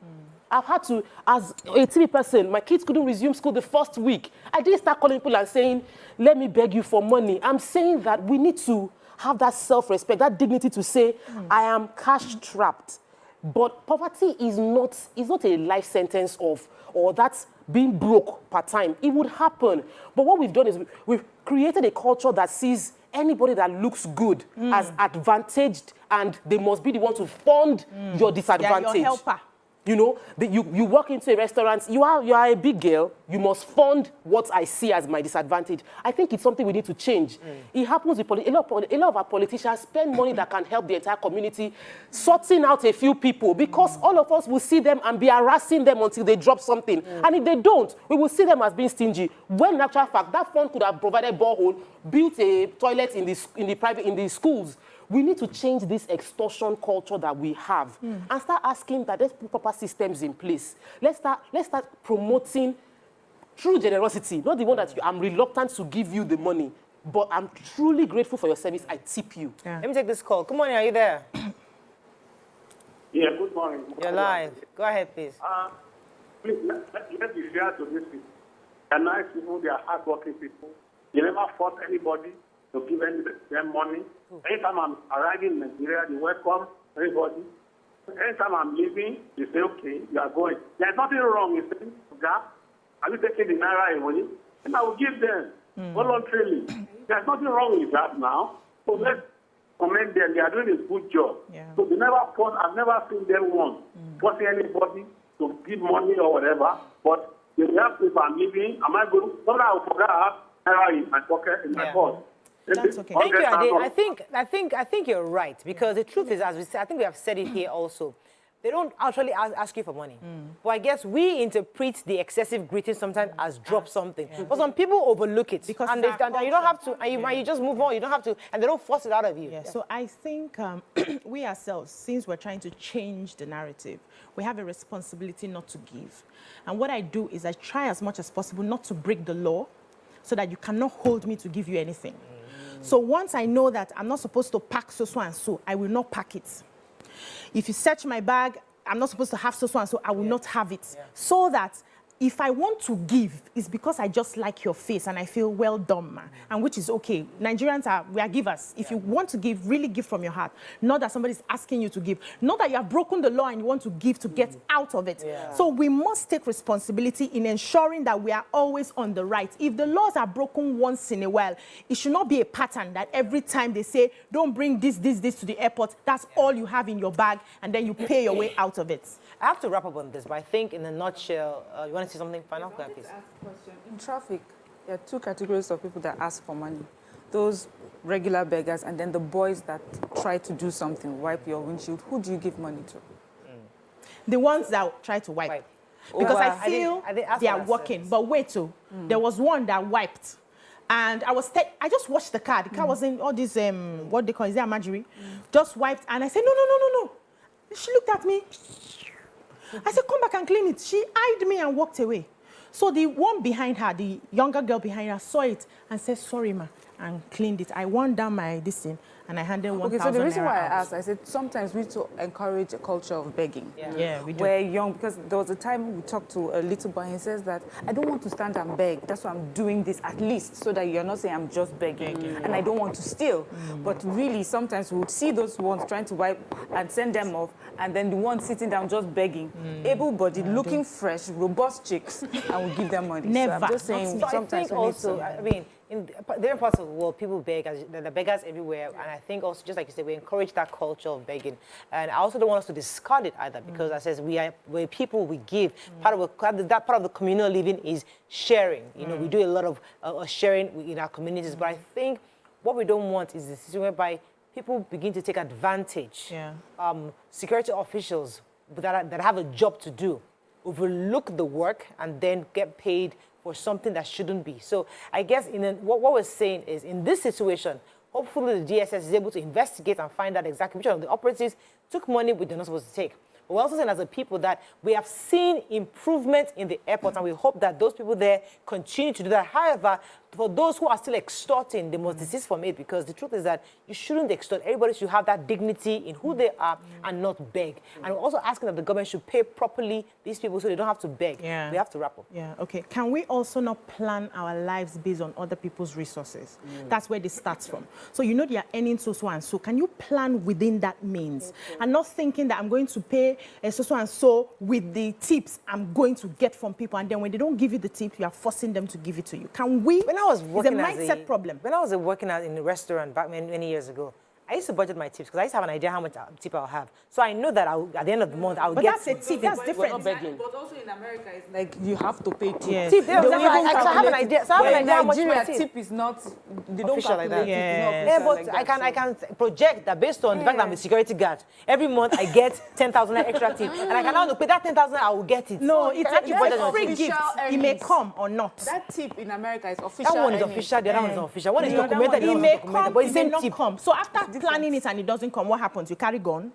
I've had to, as a TV person, my kids couldn't resume school the first week. I didn't start calling people and saying, let me beg you for money. I'm saying that we need to have that self-respect, that dignity to say, I am cash-strapped. But poverty is not a life sentence or that's being broke part-time. It would happen. But what we've done is we've created a culture that sees anybody that looks good as advantaged, and they must be the one to fund your disadvantage. Your helper. You know, you walk into a restaurant, you are a big girl, you must fund what I see as my disadvantage. I think it's something we need to change. It happens with a lot of our politicians spend money that can help the entire community, sorting out a few people, because all of us will see them and be harassing them until they drop something. And if they don't, we will see them as being stingy. When in actual fact, that fund could have provided borehole, built a toilet in the schools. We need to change this extortion culture that we have and start asking that there's proper systems in place. Let's start promoting true generosity, not the one that I'm reluctant to give you the money, but I'm truly grateful for your service. I tip you. Let me take this call. Good morning, are you there? Yeah, good morning. You're live. Go ahead, please. Please, let's be fair to these people. They're nice people, they are hardworking people. They never force anybody to give them money. Anytime I'm arriving in Nigeria, they welcome everybody. Anytime I'm leaving, they say, okay, you are going. There's nothing wrong with saying, Gap, are you taking the naira away? And I will give them voluntarily. There's nothing wrong with that now. So let's commend them. They are doing a good job. So they never force, I've never seen them once forcing anybody to give money or whatever. But they have, if I'm leaving, am I going? Sometimes I will forget I have naira in my pocket, in my purse. That's okay. Thank you, Ade. I think you're right, because the truth is, as we said, I think we have said it here also. they don't actually ask you for money. But I guess we interpret the excessive greeting sometimes as drop something. But some people overlook it. Because and you don't have to, and you just move on, you don't have to, and they don't force it out of you. Yeah. So I think we ourselves, since we're trying to change the narrative, we have a responsibility not to give. And what I do is I try as much as possible not to break the law so that you cannot hold me to give you anything. So once I know that I'm not supposed to pack so and so, I will not pack it. If you search my bag, I'm not supposed to have so and so, I will not have it. So that if I want to give, it's because I just like your face and I feel well done, man. And which is okay. Nigerians we are givers. If you want to give, really give from your heart. Not that somebody's asking you to give. Not that you have broken the law and you want to give to get out of it. So we must take responsibility in ensuring that we are always on the right. If the laws are broken once in a while, it should not be a pattern that every time they say, don't bring this to the airport, that's all you have in your bag, and then you pay your way out of it. I have to wrap up on this, but I think in a nutshell, you want to say something final? Go ahead, please. In traffic, there are two categories of people that ask for money. Those regular beggars, and then the boys that try to do something, wipe your windshield. Who do you give money to? The ones that try to wipe. Because I feel they are working. But wait, there was one that wiped. And I just watched the car. The car was in all this, what they call, is there a Marjorie? Just wiped. And I said, no. She looked at me. I said, come back and clean it. She eyed me and walked away. So the one behind her, the younger girl behind her, saw it and said, sorry, ma, and cleaned it. I wound down my this thing and I handed 1,000 Okay, so the reason why I out. asked, I said, sometimes we need to encourage a culture of begging. Yeah, we do. We're young, because there was a time we talked to a little boy and he says that, I don't want to stand and beg. That's why I'm doing this, at least, so that you're not saying I'm just begging. And I don't want to steal. But really, sometimes we would see those ones trying to wipe and send them off, and then the ones sitting down just begging, able-bodied, looking fresh, robust chicks, and we give them money. Never. So I'm just saying, So sometimes I think we need also, to- I mean, in different parts of the world, people beg, there are beggars everywhere, and I think also, just like you said, we encourage that culture of begging. And I also don't want us to discard it either, because I says we're people, we give. That part of the communal living is sharing. You know, we do a lot of sharing in our communities, but I think what we don't want is the situation whereby people begin to take advantage. Security officials that have a job to do overlook the work and then get paid for something that shouldn't be. So I guess what we're saying is, in this situation, hopefully the DSS is able to investigate and find out exactly which one of the operatives took money they're not supposed to take. But we're also saying as a people that we have seen improvement in the airport, and we hope that those people there continue to do that. However, for those who are still extorting, they must desist from it, because the truth is that you shouldn't extort. Everybody should have that dignity in who they are and not beg. And we're also asking that the government should pay properly these people so they don't have to beg. We have to wrap up. Okay. Can we also not plan our lives based on other people's resources? That's where this starts from. So you know they are earning so and so. Can you plan within that means? And not thinking that I'm going to pay so and so with the tips I'm going to get from people, and then when they don't give you the tip, you are forcing them to give it to you. Can we? When I was working it's a mindset problem. When I was working in a restaurant back many years ago, I used to budget my tips because I used to have an idea how much tip I'll have. So I know that at the end of the month, I'll get. But that's a tip. That's different. But also in America, it's like you have to pay tip. Yes. Tip, I have an idea. So I have an idea how much my Nigeria, tip. tip is not, they don't Official like calculate that. it. Yeah, but I can project that based on the fact that I'm a security guard. Every month I get 10,000 extra tip, and I can now pay that 10,000. I will get it. No, it's a free gift. Official It may earnings. come or not. That tip in America is official. That one is earnings. official. The other one is unofficial. One is The other documented. The it other one may is documented. come, But it it's may same not tip. come. So after planning it and it doesn't come, what happens? You carry gun.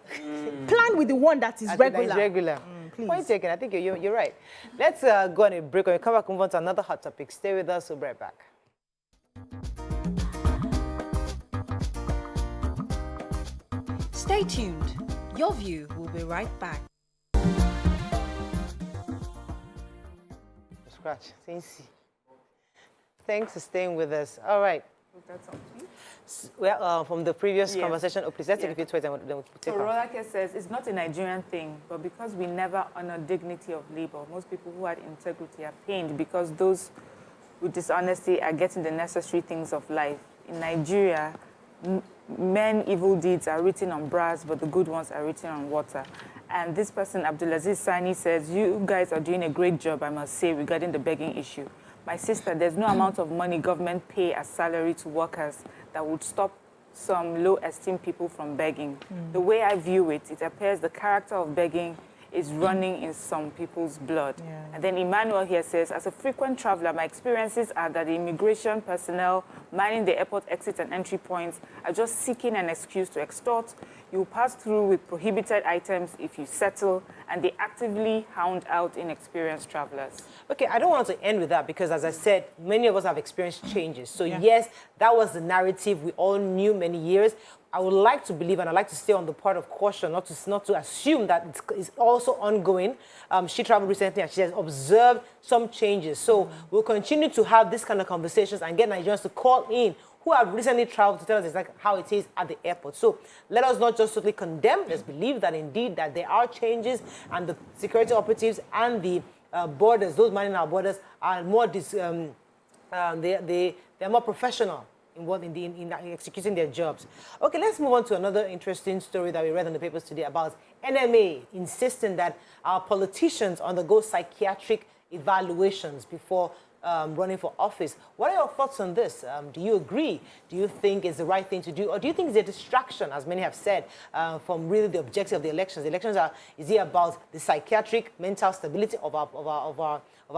Plan with the one that is regular. That is regular. Please. Point taken. I think you're right. Let's go on a break. When we come back, move on to another hot topic. Stay with us. We'll be right back. Stay tuned. Your view will be right back. Scratch. Thanks for staying with us. All right. Well, from the previous conversation, please let's take a few tweets and then we'll take So off. Rolake says, it's not a Nigerian thing, but because we never honor dignity of labor, most people who had integrity are pained because those with dishonesty are getting the necessary things of life. In Nigeria, men evil deeds are written on brass, but the good ones are written on water. And this person, Abdulaziz Sani, says, you guys are doing a great job, I must say, regarding the begging issue. My sister, there's no amount of money government pay as salary to workers that would stop some low-esteem people from begging. The way I view it, it appears the character of begging is running in some people's blood. Yeah. And then Emmanuel here says, as a frequent traveler, my experiences are that the immigration personnel manning the airport exit and entry points are just seeking an excuse to extort. You pass through with prohibited items if you settle, and they actively hound out inexperienced travelers. Okay, I don't want to end with that because, as I said, many of us have experienced changes. So yes, that was the narrative we all knew many years. I would like to believe, and I'd like to stay on the part of caution, not to assume that it's also ongoing. She traveled recently and she has observed some changes. So we'll continue to have this kind of conversations and get Nigerians to call in who have recently traveled to tell us exactly how it is at the airport. So let us not just totally condemn, let's believe that indeed that there are changes and the security operatives and the borders, those manning our borders, are more, they're more professional in executing their jobs. Okay, let's move on to another interesting story that we read in the papers today about NMA insisting that our politicians undergo psychiatric evaluations before running for office. What are your thoughts on this? Do you agree? Do you think it's the right thing to do? Or do you think it's a distraction, as many have said, from really the objective of the elections? The elections is it about the psychiatric mental stability of our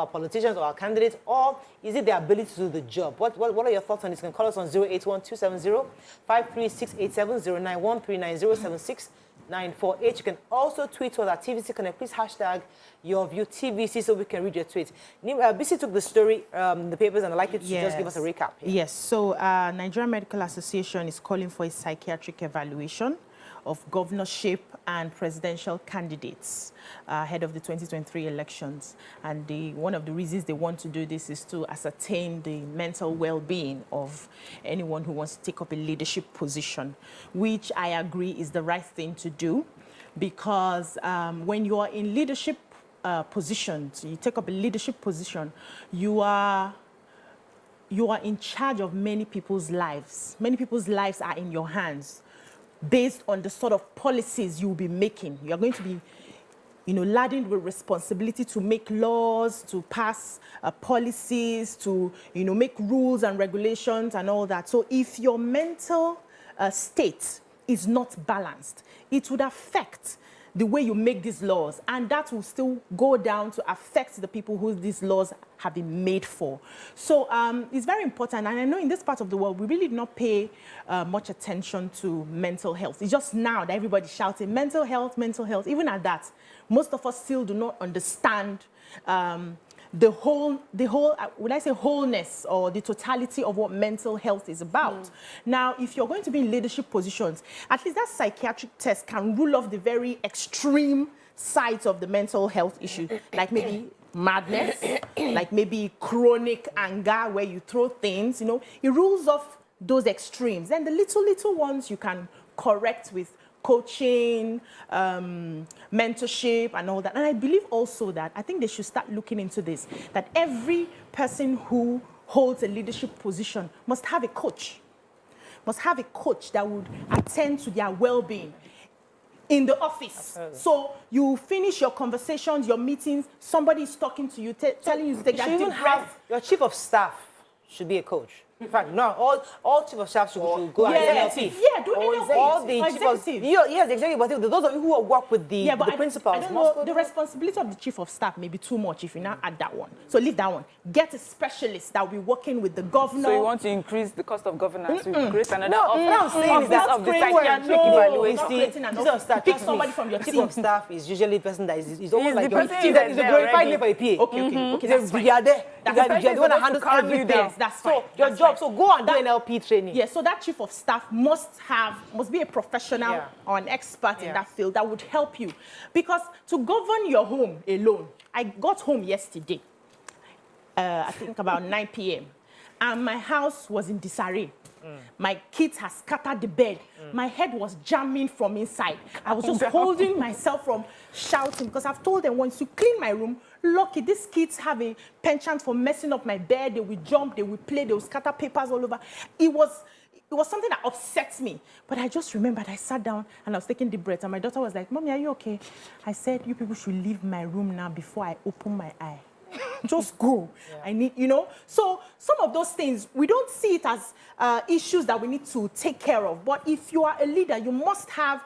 politicians or our candidates, or is it their ability to do the job? What are your thoughts on this? You can call us on 081-270-53687, 091-390-76948. You can also tweet us at TVC Connect. Please hashtag your view TVC so we can read your tweets. BC took the story, the papers, and I'd like you to just give us a recap. Yes, so Nigerian Medical Association is calling for a psychiatric evaluation of governorship and presidential candidates ahead of the 2023 elections. And one of the reasons they want to do this is to ascertain the mental well-being of anyone who wants to take up a leadership position, which I agree is the right thing to do, because when you are in leadership positions, you take up a leadership position, you are in charge of many people's lives. Many people's lives are in your hands, based on the sort of policies you'll be making. You're going to be, laden with responsibility to make laws, to pass policies, to, make rules and regulations and all that. So if your mental state is not balanced, it would affect the way you make these laws, and that will still go down to affect the people who these laws have been made for. So it's very important, and I know in this part of the world, we really do not pay much attention to mental health. It's just now that everybody's shouting, mental health, mental health. Even at that, most of us still do not understand the whole, would I say wholeness or the totality of what mental health is about. Now, if you're going to be in leadership positions, at least that psychiatric test can rule off the very extreme sides of the mental health issue, like maybe madness, like maybe chronic anger where you throw things, it rules off those extremes. And the little ones you can correct with coaching, mentorship, and all that. And I believe also that I think they should start looking into this, that every person who holds a leadership position must have a coach, that would attend to their well-being in the office. So you finish your conversations, your meetings, somebody is talking to you, telling you to take that deep breath. Your chief of staff should be a coach. In fact, no, all chief of staff should go and NLP. Yeah, do NLP. All the chief of yes, exactly. But those of you who work with the principals, I don't know, the responsibility of the chief of staff may be too much if you now add that one. So leave that one. Get a specialist that will be working with the governor. So you want to increase the cost of governance to create another office of the psychiatric evaluation. Pick somebody from your chief of staff is usually the person that is almost like your he's a glorified name for a PA. Okay, that's fine. You are there. You're the one that handles everything. That's fine. So your job. So go and do NLP training. Yeah, so that chief of staff must be a professional or an expert in that field that would help you. Because to govern your home alone, I got home yesterday, I think about 9 p.m., and my house was in disarray. My kids had scattered the bed. My head was jamming from inside. I was just holding myself from shouting because I've told them once you clean my room, lucky these kids have a penchant for messing up my bed. They will jump, they will play, they will scatter papers all over. It was something that upsets me. But I just remembered I sat down and I was taking deep breaths, and my daughter was like, "Mommy, are you okay?" I said, "You people should leave my room now before I open my eye." Just go. I need, you know. So some of those things, we don't see it as issues that we need to take care of. But if you are a leader, you must have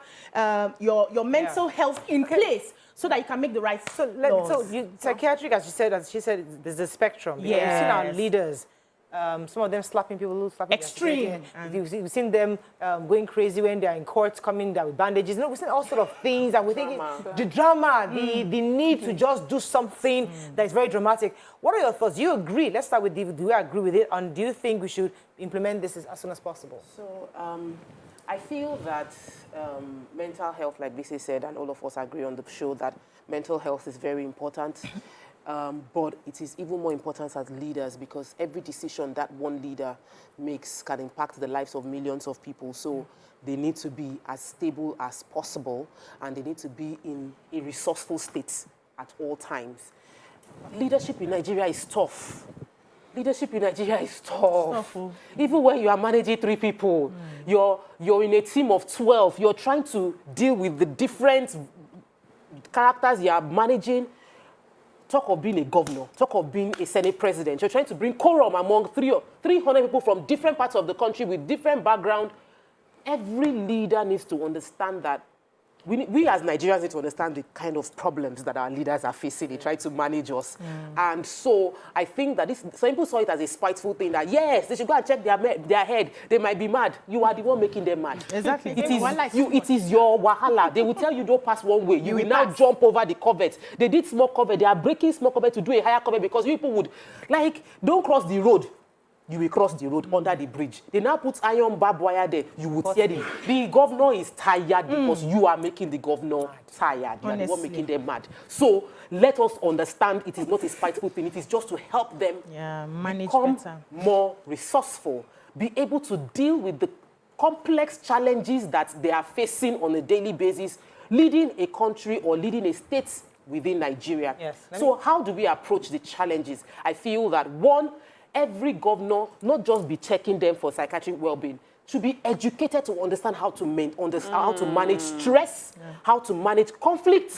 your mental health in place so that you can make the right psychiatric, as she said, there's a spectrum. Yeah. We've seen our leaders. Some of them slapping people, extreme. We've seen them going crazy when they're in court, coming down with bandages. You know, we've seen all sort of things, and we're thinking the drama, the need to just do something that is very dramatic. What are your thoughts? Do you agree? Let's start with David. Do you agree with it? And do you think we should implement this as soon as possible? So I feel that mental health, like BC said, and all of us agree on the show that mental health is very important. But it is even more important as leaders, because every decision that one leader makes can impact the lives of millions of people. So they need to be as stable as possible, and they need to be in a resourceful state at all times. Leadership in Nigeria is tough. Leadership in Nigeria is tough. Even when you are managing 3 people, you're in a team of 12, you're trying to deal with the different characters you are managing. Talk of being a governor, talk of being a Senate president. You're trying to bring quorum among 300 people from different parts of the country with different background. Every leader needs to understand that we as Nigerians need to understand the kind of problems that our leaders are facing. They try to manage us. And so I think that some people saw it as a spiteful thing, that yes, they should go and check their head. They might be mad. You are the one making them mad. Exactly. It is your wahala. They will tell you don't pass one way. You will now jump over the covert. They did small covert. They are breaking small covert to do a higher covert because people would, like, don't cross the road. You will cross the road under the bridge. They now put iron barbed wire there. You will tear it. The governor is tired because you are making the governor tired. You are the one making them mad. So let us understand it is not a spiteful thing. It is just to help them become more resourceful, be able to deal with the complex challenges that they are facing on a daily basis, leading a country or leading a state within Nigeria. So how do we approach the challenges? I feel that, one, every governor not just be checking them for psychiatric well-being, should be educated to understand how to manage stress, how to manage conflict,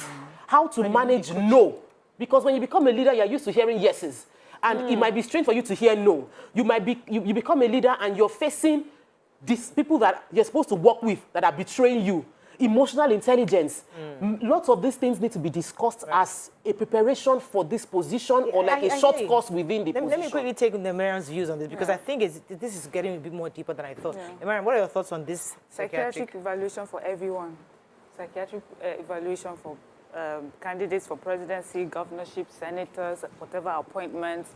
how to manage no. Because when you become a leader, you're used to hearing yeses. And it might be strange for you to hear no. You become a leader and you're facing these people that you're supposed to work with that are betraying you. Emotional intelligence. Lots of these things need to be discussed as a preparation for this position, or like a short course within the position. Let me quickly take Marian's views on this, because I think this is getting a bit more deeper than I thought. Marian, what are your thoughts on this? Psychiatric evaluation for everyone. Psychiatric evaluation for candidates for presidency, governorship, senators, whatever appointments,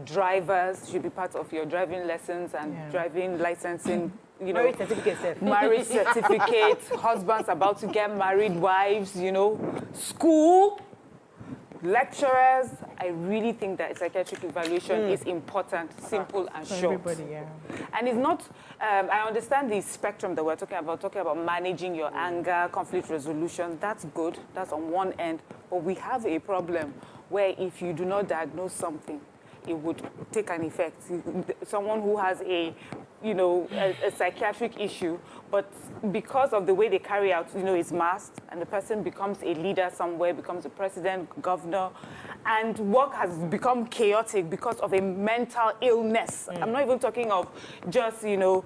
drivers should be part of your driving lessons and driving licensing. You know, marriage certificates, husbands about to get married, wives, you know, school, lecturers. I really think that psychiatric evaluation is important, simple and short. Everybody, And it's not, I understand the spectrum that we're talking about managing your anger, conflict resolution. That's good, that's on one end. But we have a problem where if you do not diagnose something, it would take an effect. Someone who has a psychiatric issue, but because of the way they carry out, it's masked, and the person becomes a leader somewhere, becomes a president, governor, and work has become chaotic because of a mental illness. I'm not even talking of just, the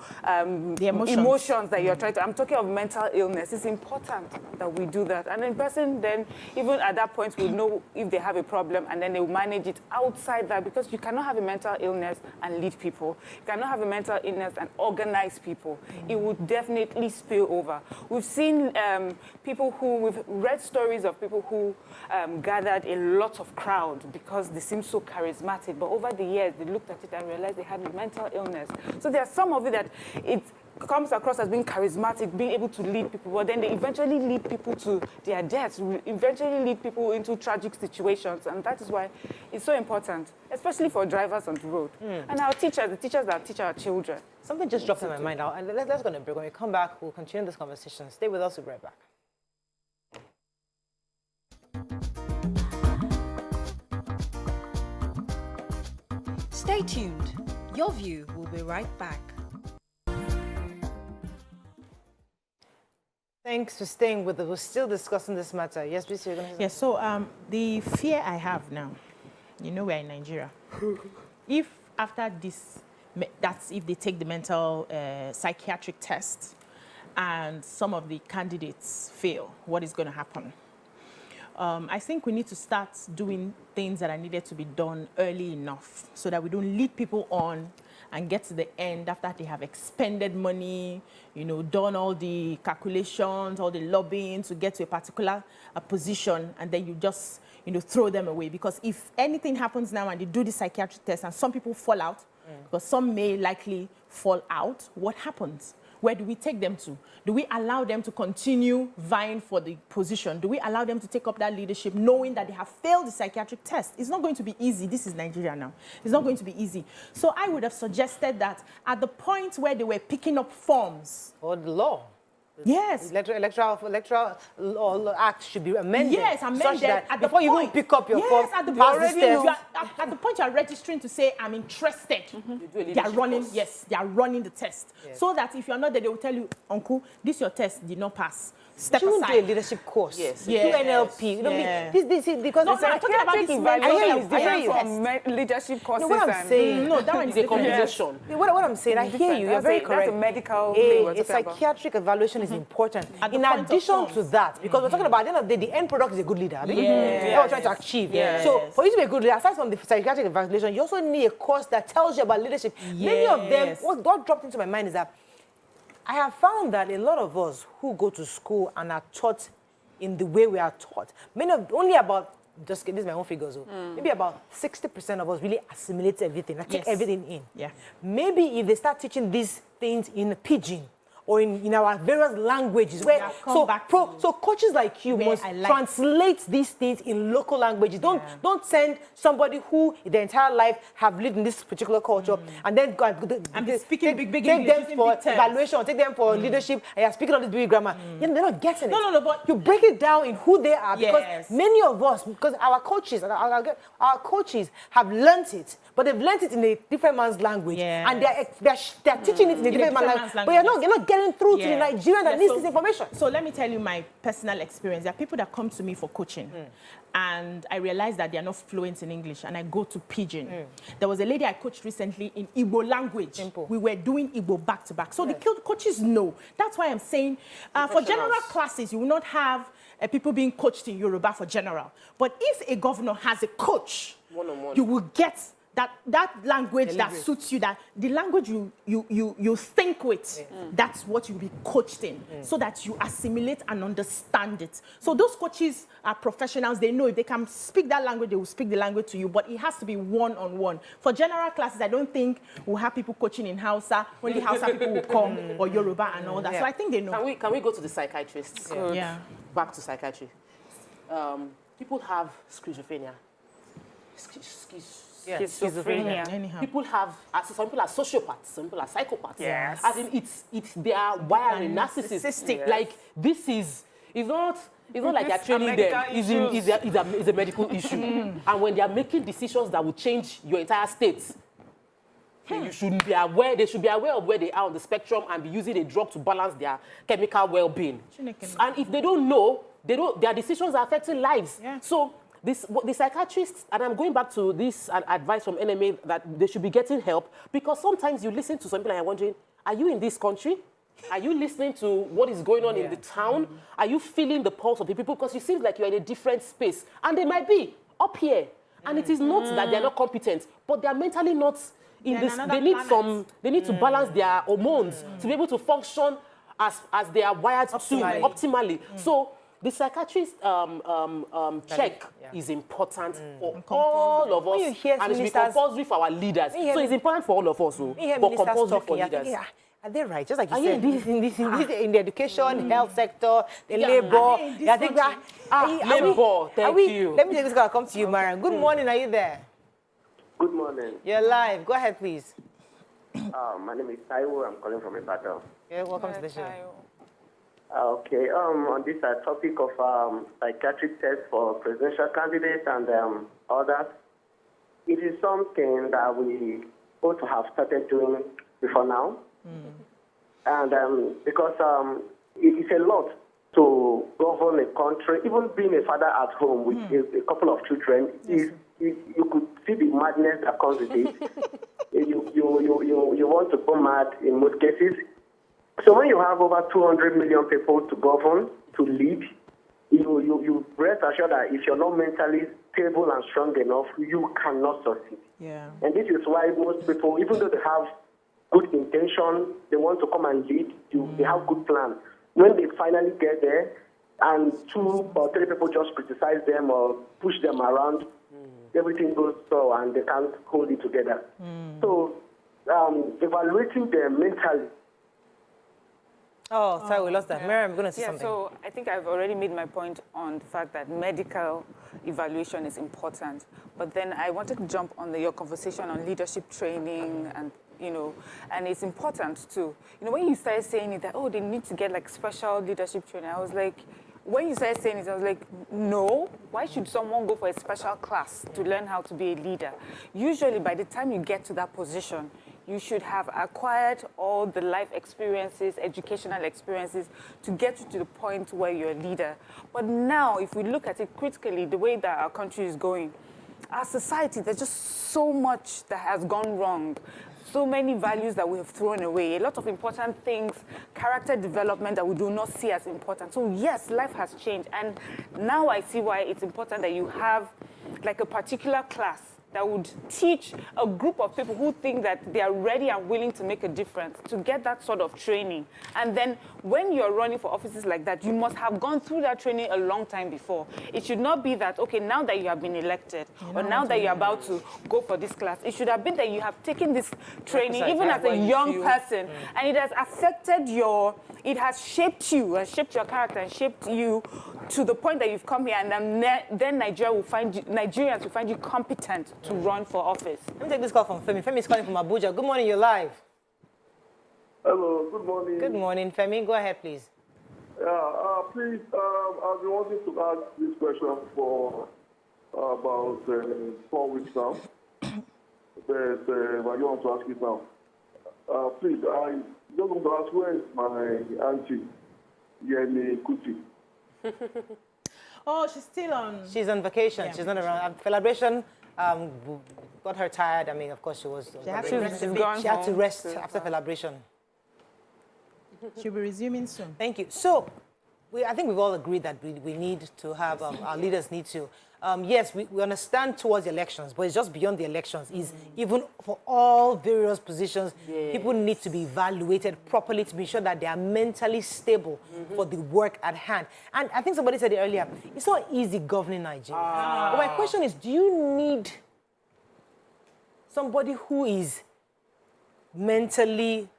emotions that you're trying to, I'm talking of mental illness. It's important that we do that. And the person then, even at that point, will know if they have a problem, and then they will manage it outside that, because you cannot have a mental illness and lead people. You cannot have a mental illness and organize people. It would definitely spill over. We've seen we've read stories of people who gathered a lot of crowd because they seem so charismatic, but over the years they looked at it and realized they had a mental illness. So there's some of it that it comes across as being charismatic, being able to lead people, but then they eventually lead people to their deaths, eventually lead people into tragic situations, and that is why it's so important, especially for drivers on the road. And our teachers, the teachers that teach our children. Something just dropped in my mind now, and let's go to break. When we come back, we'll continue this conversation. Stay with us, we'll be right back. Stay tuned. Your View will be right back. Thanks for staying with us. We're still discussing this matter. Yes, please, you're going to say so the fear I have now You know we're in Nigeria. If after this, that's if they take the mental psychiatric test and some of the candidates fail, what is going to happen? I think we need to start doing things that are needed to be done early enough so that we don't lead people on and get to the end after they have expended money, done all the calculations, all the lobbying to get to a particular position, and then you just, throw them away. Because if anything happens now and they do the psychiatric test and some people fall out, because some may likely fall out, what happens? Where do we take them to? Do we allow them to continue vying for the position? Do we allow them to take up that leadership knowing that they have failed the psychiatric test? It's not going to be easy. This is Nigeria now. It's not going to be easy. So I would have suggested that at the point where they were picking up forms. Or the law. Yes. Electoral act should be amended. Yes, amended that at the before point. you even pick up your form, at the pass point, the test. at the point you are registering to say, I'm interested. They are running, they are running the test. Yes. So that if you're not there, they will tell you, Uncle, this your test did not pass. Step you aside. do a leadership course. Yes. NLP. Because no, I'm talking about this evaluation is different from leadership courses. No, what I'm saying, no, that one is a conversation. What I'm saying, I hear you. You're very correct. That's a medical thing. A psychiatric evaluation is important. In addition to that, because we're talking about at the end of the day, the end product is a good leader. That's what we're trying to achieve. So for you to be a good leader, aside from the psychiatric evaluation, you also need a course that tells you about leadership. Many of them, what dropped into my mind is that I have found that a lot of us who go to school and are taught in the way we are taught, only about, this is my own figures, maybe about 60% of us really assimilate everything, take everything in. Yeah. Maybe if they start teaching these things in pidgin, or in our various languages. So coaches like you must translate these things in local languages. Don't send somebody who their entire life have lived in this particular culture and then go and speaking big take them for evaluation, take them for leadership, and you're speaking all this big grammar. They're not getting it. No, but you break it down in who they are because many of us, because our coaches have learnt it, but they've learnt it in a different man's language, and they're teaching it in a different man's language. But you're not getting through to the Nigerian that needs this information. So let me tell you my personal experience. There are people that come to me for coaching, and I realize that they are not fluent in English, and I go to pidgin. There was a lady I coached recently in Igbo language. Simple. We were doing Igbo back to back. So the coaches know. That's why I'm saying for general classes, you will not have people being coached in Yoruba for general. But if a governor has a coach, you will get that language that suits you, that the language you think with, that's what you'll be coached in, so that you assimilate and understand it. So those coaches are professionals. They know if they can speak that language, they will speak the language to you, but it has to be one-on-one. For general classes, I don't think we'll have people coaching in Hausa. Only Hausa people will come, or Yoruba and all that. So I think they know. Can we go to the psychiatrists? Yeah. Back to psychiatry. People have schizophrenia. Schizophrenia. Anyhow. People have, some people are sociopaths, some people are psychopaths. Yes. As in, it's their wiring, narcissistic. Yes. Like, this is, it's not like they're training them. It's a medical issue. And when they are making decisions that will change your entire state, you should be aware, they should be aware of where they are on the spectrum and be using a drug to balance their chemical well-being. And if they don't know, their decisions are affecting lives. Yeah. So, the psychiatrists, and I'm going back to this advice from NMA that they should be getting help, because sometimes you listen to some people and you're wondering, are you in this country? Are you listening to what is going on in the town? Are you feeling the pulse of the people? Because it seems like you're in a different space. And they might be up here. And it is not that they're not competent, but they're mentally not in this. They need to balance their hormones to be able to function as they are wired optimally. So the psychiatrist check is important for all of us, and it should be compulsory for our leaders. So it's important for all of us, but compulsory for leaders. Are they right? Just like you said, in the education, health sector, the labor. Labor, thank you. Let me take this call. Come to you, Mariam. Good morning. Are you there? Good morning. You're live. Go ahead, please. My name is Taiwo. I'm calling from Ibadan. Yeah, welcome to the show. Okay. On this topic of psychiatric tests for presidential candidates and others, it is something that we ought to have started doing before now. And because it's a lot to govern a country, even being a father at home with a couple of children is you could see the madness that comes with it. You want to go mad in most cases. So when you have over 200 million people to govern, to lead, you rest assured that if you're not mentally stable and strong enough, you cannot succeed. Yeah. And this is why most people, even though they have good intention, they want to come and lead, they have good plans. When they finally get there, and 2 or 3 people just criticize them or push them around, everything goes sour and they can't hold it together. So evaluating them mentally. Oh, sorry, we lost that. Mary, I'm going to say something. So I think I've already made my point on the fact that medical evaluation is important. But then I wanted to jump on your conversation on leadership training and, and it's important too. When you started saying it, that, oh, they need to get like special leadership training, I was like, when you started saying it, I was like, no, why should someone go for a special class to learn how to be a leader? Usually by the time you get to that position, you should have acquired all the life experiences, educational experiences to get you to the point where you're a leader. But now, if we look at it critically, the way that our country is going, our society, there's just so much that has gone wrong. So many values that we have thrown away, a lot of important things, character development that we do not see as important. So yes, life has changed. And now I see why it's important that you have like a particular class that would teach a group of people who think that they are ready and willing to make a difference to get that sort of training. And then when you're running for offices like that, you must have gone through that training a long time before. It should not be that, okay, now that you have been elected, or now that you're about to go for this class, it should have been that you have taken this training, even as a young person, and it has affected it has shaped you, and shaped your character, and shaped you to the point that you've come here, and then Nigerians will find you competent to run for office. Let me take this call from Femi. Femi is calling from Abuja. Good morning, you're live. Hello, good morning. Good morning, Femi. Go ahead, please. Yeah, please, I've been wanting to ask this question for about 4 weeks now. But I want to ask it now. Please, I just want to ask, where is my auntie, Yemi Kuti? Oh, she's still on. She's on vacation. Yeah. She's not around. Celebration got her tired. I mean, of course, she was. She had to rest after celebration. She'll be resuming soon. Thank you. So, I think we've all agreed that we need to have, our leaders need to. Yes, we understand towards the elections, but it's just beyond the elections. Is even for all various positions, people need to be evaluated properly to be sure that they are mentally stable for the work at hand. And I think somebody said it earlier, it's not easy governing Nigeria. But my question is, do you need somebody who is mentally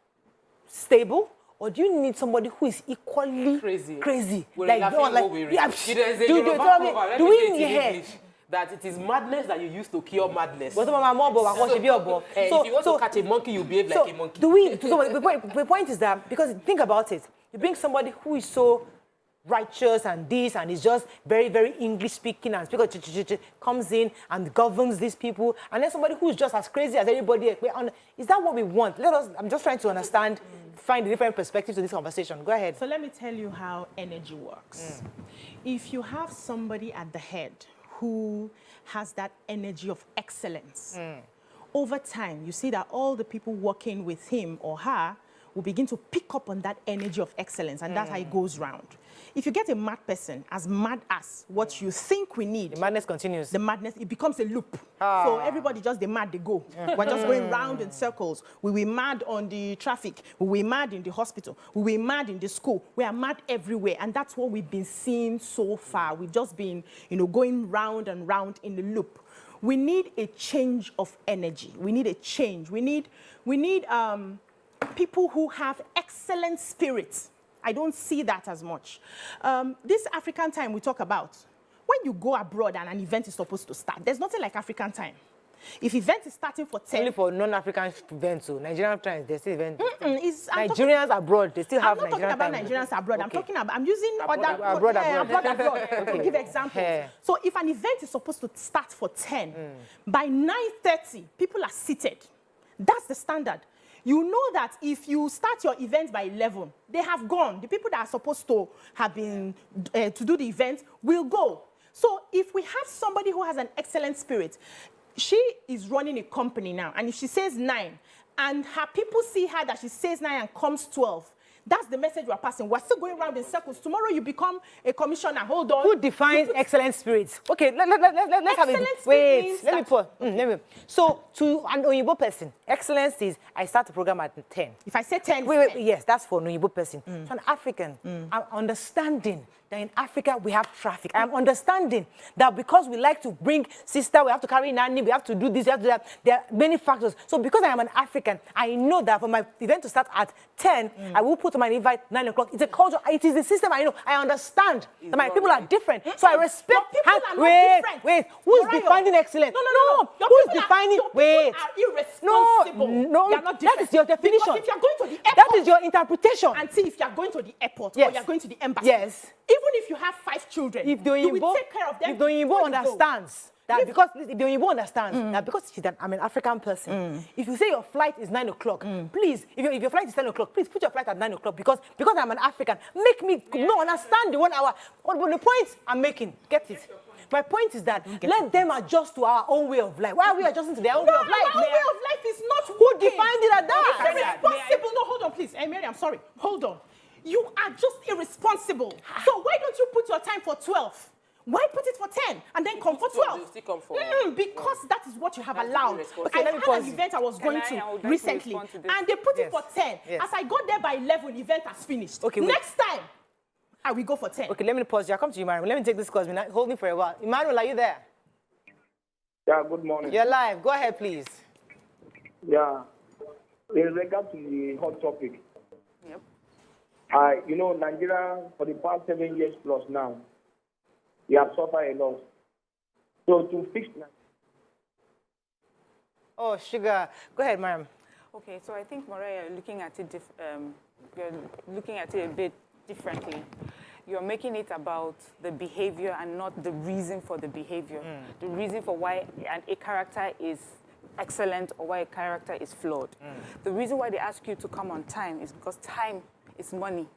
stable? Or do you need somebody who is equally crazy? Like, that it is madness that you use to cure madness. So, if you want to catch a monkey, you behave like a monkey. The point is that, because think about it, you bring somebody who is so righteous and this, and is just very, very English speaking and comes in and governs these people, and then somebody who's just as crazy as everybody. Is that what we want? I'm just trying to understand, find a different perspective to this conversation. Go ahead. So let me tell you how energy works. If you have somebody at the head who has that energy of excellence, over time, you see that all the people working with him or her will begin to pick up on that energy of excellence, and that's how it goes round. If you get a mad person, as mad as what you think we need, the madness continues. The madness, it becomes a loop. So everybody just, they mad, they go. We're just going round in circles. We were mad on the traffic. We were mad in the hospital. We were mad in the school. We are mad everywhere. And that's what we've been seeing so far. We've just been, going round and round in the loop. We need a change of energy. We need a change. We need people who have excellent spirits. I don't see that as much. This African time we talk about, when you go abroad and an event is supposed to start, there's nothing like African time. If event is starting for 10... Only for non-African events, so Nigerian time, they still event. Nigerians abroad, they still have Nigerian time. I'm not talking about Nigerians abroad. Okay. I'm using abroad. To give examples. So if an event is supposed to start for 10, by 9:30, people are seated. That's the standard. You know that if you start your event by 11, they have gone. The people that are supposed to have been to do the event will go. So if we have somebody who has an excellent spirit, she is running a company now, and if she says 9, and her people see her that she says 9 and comes 12, that's the message we're passing. We're still going around in circles. Tomorrow you become a commissioner. Hold on. Who defines excellent spirits? Okay, let's have it. Wait, let me put. So, to an Oyibo person, excellence is I start the program at 10. If I say 10, wait, yes, that's for an Oyibo person. To an African, I'm understanding that in Africa we have traffic. I'm understanding that because we like to bring sister, we have to carry nanny, we have to do this, we have to do that. There are many factors. So because I am an African, I know that for my event to start at 10, I will put my invite 9 o'clock. It's a culture. It is a system. I know. I understand that my people are different. So I respect. Wait. Who's defining excellence? No. Who's defining? Wait. Are irresponsible. No. That is your definition. Because if you're going to the airport, that is your interpretation. And see, if you're going to the airport or you're going to the embassy, even if you have 5 children, if you will take care of them. If the Oyibo understands. That because the Oyibo understands that because I'm an African person, if you say your flight is 9 o'clock, please, if your flight is 10 o'clock, please put your flight at 9 o'clock because I'm an African. Make me understand the 1 hour. But the point I'm making, get it. My point is that let them adjust to our own way of life. Why are we adjusting to their own way of life? Our way of life is not who defined it at that. It's irresponsible. No, hold on, please. Hey, Mary, I'm sorry. Hold on. You are just irresponsible. So why don't you put your time for 12? Why put it for 10 and then come for 12? Because that is what you have allowed. Okay, I had an event I was going to recently, and they put it for 10. As I got there by 11, the event has finished. Okay, next time, I will go for 10. Okay, let me pause you. I'll come to you, Emmanuel. Let me take this call. Hold me for a while. Emmanuel, are you there? Yeah, good morning. You're live. Go ahead, please. Yeah. In regard to the hot topic, Nigeria, for the past 7 years plus now, we have suffered a lot. So to fix that. Oh, sugar. Go ahead, ma'am. Okay, so I think, Maria, you're looking at it a bit differently. You're making it about the behavior and not the reason for the behavior. The reason for why a character is excellent or why a character is flawed. The reason why they ask you to come on time is because time is money.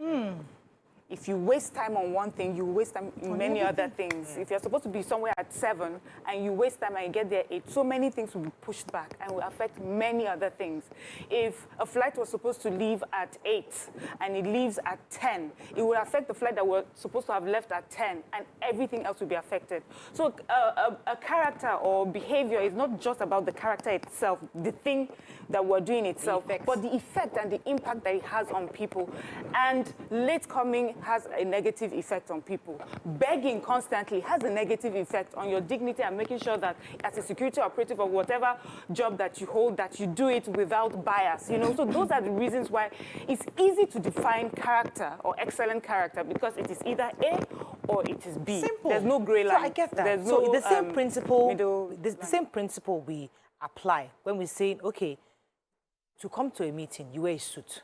If you waste time on one thing, you waste time in many other things. If you're supposed to be somewhere at 7 and you waste time and you get there at 8, so many things will be pushed back and will affect many other things. If a flight was supposed to leave at 8 and it leaves at 10, it will affect the flight that was supposed to have left at 10 and everything else will be affected. So a character or behavior is not just about the character itself, the thing that we're doing itself, but the effect and the impact that it has on people. And late coming has a negative effect on people. Begging constantly has a negative effect on your dignity and making sure that as a security operative or whatever job that you hold, that you do it without bias. So those are the reasons why it's easy to define character or excellent character because it is either A or it is B. Simple. There's no gray line. So I get that. There's so no, the same principle, the same principle we apply when we say, okay, to come to a meeting, you wear a suit.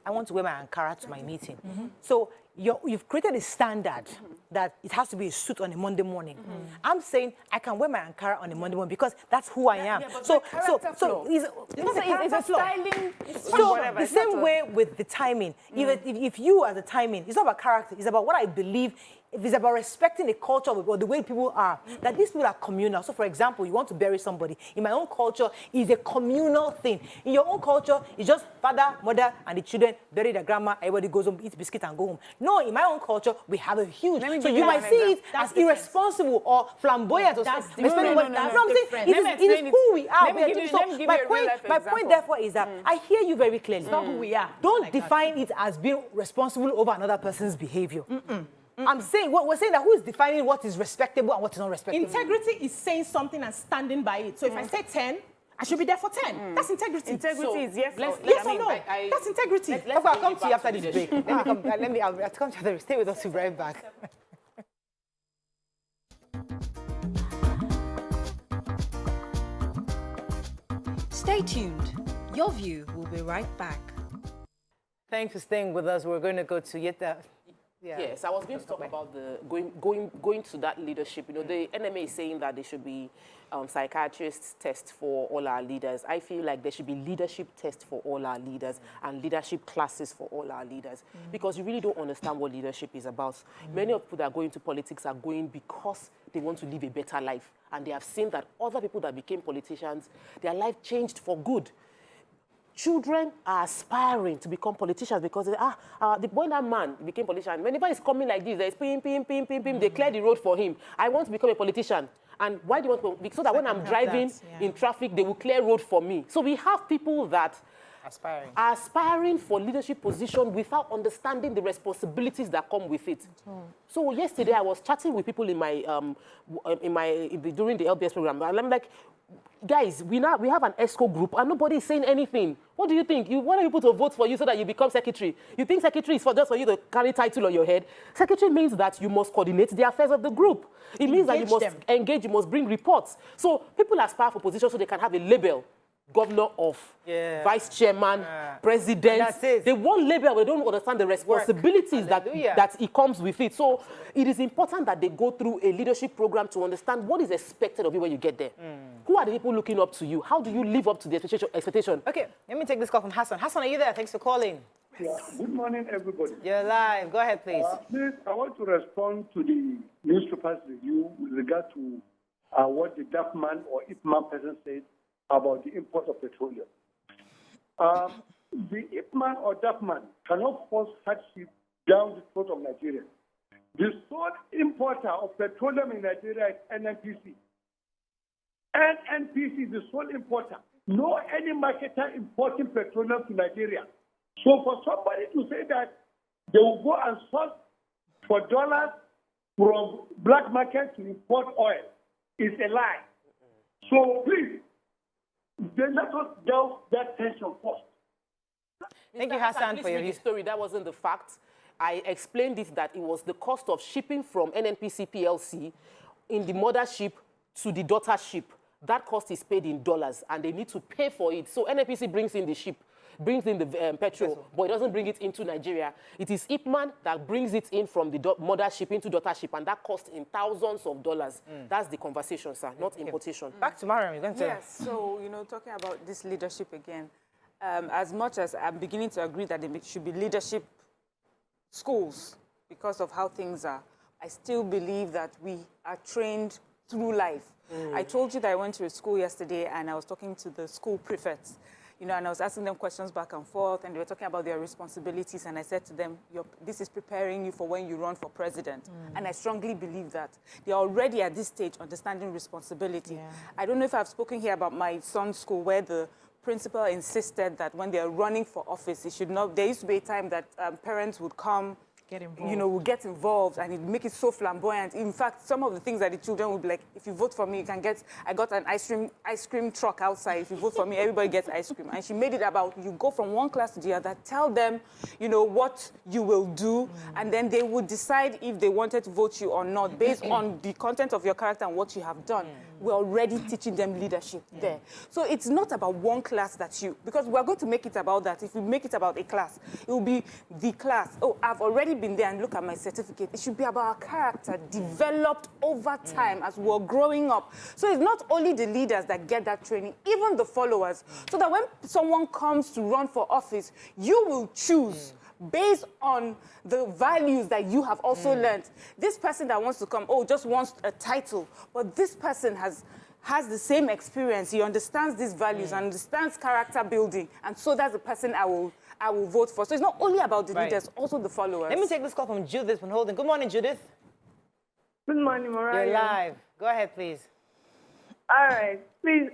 I want to wear my Ankara to my meeting. So you've created a standard that it has to be a suit on a Monday morning. I'm saying I can wear my Ankara on a Monday morning because that's who I am. So it's a styling. So the same way with the timing. If you are the timing, it's not about character. It's about what I believe. If it's about respecting the culture or the way people are, that these people are communal. So, for example, you want to bury somebody. In my own culture, it's a communal thing. In your own culture, it's just father, mother, and the children bury their grandma. Everybody goes home, eats biscuit, and go home. No, in my own culture, we have a huge. So you might see it as irresponsible or flamboyant or something. It is who we are. My point, therefore, is that I hear you very clearly. It's not who we are. Don't define it as being responsible over another person's behavior. I'm saying, we're saying that who is defining what is respectable and what is not respectable? Integrity is saying something and standing by it. So if I say 10, I should be there for 10. That's integrity. Integrity is yes or no. That's integrity. I'll come to you after this break. I'll come to you after this break. Stay with us, we'll be right back. Stay tuned. Your View will be right back. Thanks for staying with us. We're going to go to Yeah. Yes, I was going to talk about the going to that leadership. You know, the NMA is saying that there should be psychiatrists test for all our leaders. I feel like there should be leadership tests for all our leaders and leadership classes for all our leaders, because you really don't understand what leadership is about. Many of the people that are going to politics are going because they want to live a better life, and they have seen that other people that became politicians, their life changed for good. Children are aspiring to become politicians because the boy, that man became politician. Whenever he's coming like this, there's pim, pim, pim, pim, pim, they clear the road for him. I want to become a politician. And why do you want to? So that when I'm driving in traffic, they will clear road for me. So we have people that are aspiring for leadership position without understanding the responsibilities that come with it. So yesterday I was chatting with people in my during the LBS program, and I'm like, guys, we have an ESCO group and nobody is saying anything. What do you think? You want people to vote for you so that you become secretary. You think secretary is just for you to carry title on your head? Secretary means that you must coordinate the affairs of the group. It means that you must engage, you must bring reports. So people aspire for positions so they can have a label. Governor of, vice chairman, president. They want label, but they don't understand the responsibilities that it comes with it. So it is important that they go through a leadership program to understand what is expected of you when you get there. Who are the people looking up to you? How do you live up to the expectation? Okay, let me take this call from Hassan. Hassan, are you there? Thanks for calling. Yeah. Good morning, everybody. You're live. Go ahead, please. Please, I want to respond to the newspaper's review with regard to what the deaf man or Ipman person said about the import of petroleum. The Ipman or deaf man cannot force hardship down the throat of Nigeria. The sole importer of petroleum in Nigeria is NNPC. NNPC is the sole importer. No any marketer importing petroleum to Nigeria. So for somebody to say that they will go and source for dollars from black market to import oil is a lie. So please, then let us delve that tension first. Thank you, Hassan, for your story. That wasn't the fact. I explained it that it was the cost of shipping from NNPC PLC in the mothership to the daughter ship. That cost is paid in dollars, and they need to pay for it. So NNPC brings in the ship, brings in the petrol, but it doesn't bring it into Nigeria. It is Ipman that brings it in from the mothership into daughter ship, and that costs in thousands of dollars. That's the conversation, sir, not importation. Back to Mariam, you're going to... Yes, so, talking about this leadership again, as much as I'm beginning to agree that there should be leadership schools because of how things are, I still believe that we are trained through life. I told you that I went to a school yesterday and I was talking to the school prefects, and I was asking them questions back and forth, and they were talking about their responsibilities, and I said to them, this is preparing you for when you run for president. And I strongly believe that. They are already at this stage understanding responsibility. I don't know if I've spoken here about my son's school where the principal insisted that when they're running for office, it should not, there used to be a time that parents would come, would get involved, and it make it so flamboyant. In fact, some of the things that the children would be like, if you vote for me, you can get, I got an ice cream truck outside. If you vote for me, everybody gets ice cream. And she made it about, you go from one class to the other, tell them, what you will do, and then they would decide if they wanted to vote you or not, based on the content of your character and what you have done. We're already teaching them leadership there. So it's not about one class because we're going to make it about that. If we make it about a class, it will be the class. Oh, I've already been there and look at my certificate. It should be about our character developed over time as we're growing up. So it's not only the leaders that get that training, even the followers. So that when someone comes to run for office, you will choose based on the values that you have also learned. This person that wants to come, just wants a title, but this person has the same experience. He understands these values, understands character building, and so that's the person I will vote for. So it's not only about the leaders, also the followers. Let me take this call from Judith from Holden. Good morning, Judith. Good morning, Mariam. You're live. Go ahead, please. All right. Please,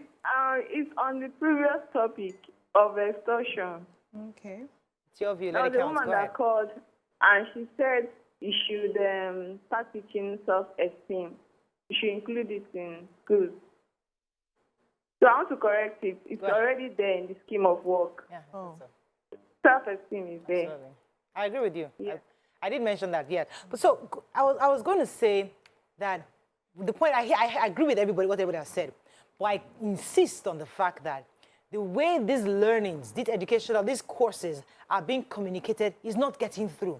it's on the previous topic of extortion. Okay. It's your view. Now, the woman that called, and she said you should start teaching self-esteem. You should include it in schools. So I want to correct it. It's already there in the scheme of work. Yeah. Self-esteem is there. Absolutely. I agree with you. Yeah. I didn't mention that yet. But so I was going to say that the point, I agree with everybody, what everybody has said. But I insist on the fact that the way these learnings, these educational, these courses are being communicated is not getting through.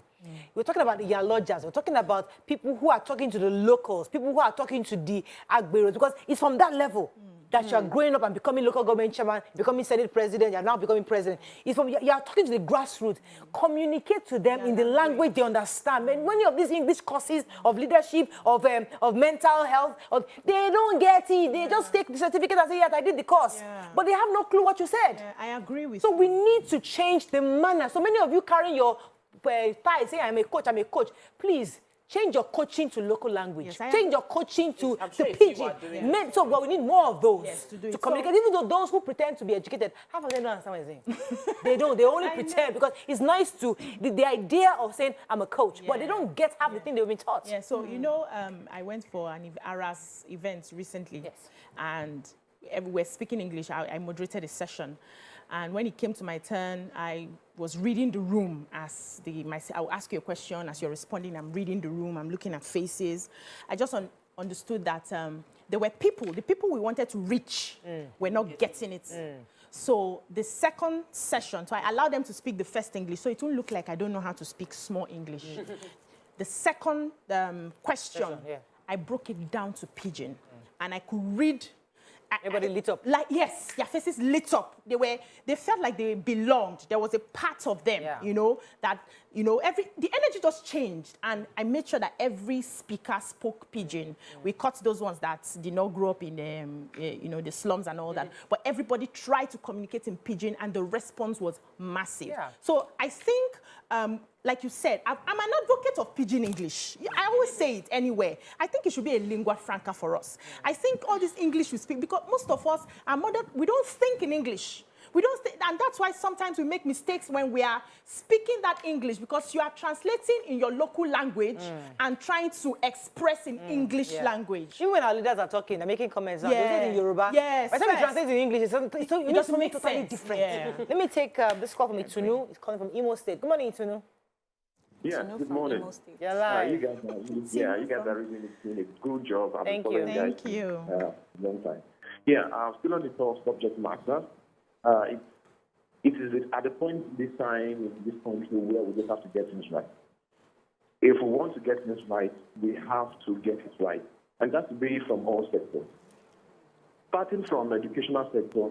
We're talking about the Yalojas, we're talking about people who are talking to the locals, people who are talking to the Agberos, because it's from that level that you're growing up and becoming local government chairman, becoming Senate president, you're now becoming president. It's from, you're talking to the grassroots. Communicate to them in the language they understand. Many of these English courses of leadership, of mental health, they don't get it. They just take the certificate and say, yes, I did the course. But they have no clue what you said. I agree with you. So we need to change the manner. So many of you carrying your tie, saying, I'm a coach. Please, change your coaching to local language. Change your coaching to the pidgin. So we need more of those to communicate. Even though those who pretend to be educated, half of them don't understand what I'm saying. They don't. They only pretend because it's nice to, the idea of saying, I'm a coach, but they don't get half the thing they've been taught. Yeah, so, you know, I went for an ARAS event recently, and we're speaking English. I moderated a session. And when it came to my turn, I was reading the room as I'll ask you a question, as you're responding, I'm reading the room, I'm looking at faces. I just understood that there were the people we wanted to reach were not getting it. So the second session, so I allowed them to speak the first English, so it won't look like I don't know how to speak small English. The second question, I broke it down to pidgin, and I could read. Everybody lit up. Like, yes, their faces lit up. They felt like they belonged. There was a part of them, you know, that, you know, the energy just changed. And I made sure that every speaker spoke pidgin. We cut those ones that did not grow up in, you know, the slums and all that. But everybody tried to communicate in pidgin, and the response was massive. So I think, like you said, I'm an advocate of pidgin English. I always say it anywhere. I think it should be a lingua franca for us. I think all this English we speak, because most of us, we don't think in English. We don't think, and that's why sometimes we make mistakes when we are speaking that English, because you are translating in your local language and trying to express in English language. Even when our leaders are talking, they're making comments, they say it in Yoruba. By the time you translate in English, it doesn't make totally different. Let me take this call from Itunu. It's calling from Imo State. Good morning, Itunu. Yeah, good morning. You're live. You guys are really doing a good job. Thank you. Thank you. Long time. Yeah, still on the top subject matter. It is at the point this time in this country where we just have to get things right. If we want to get things right, we have to get it right. And that's be from all sectors. Starting from the educational sector,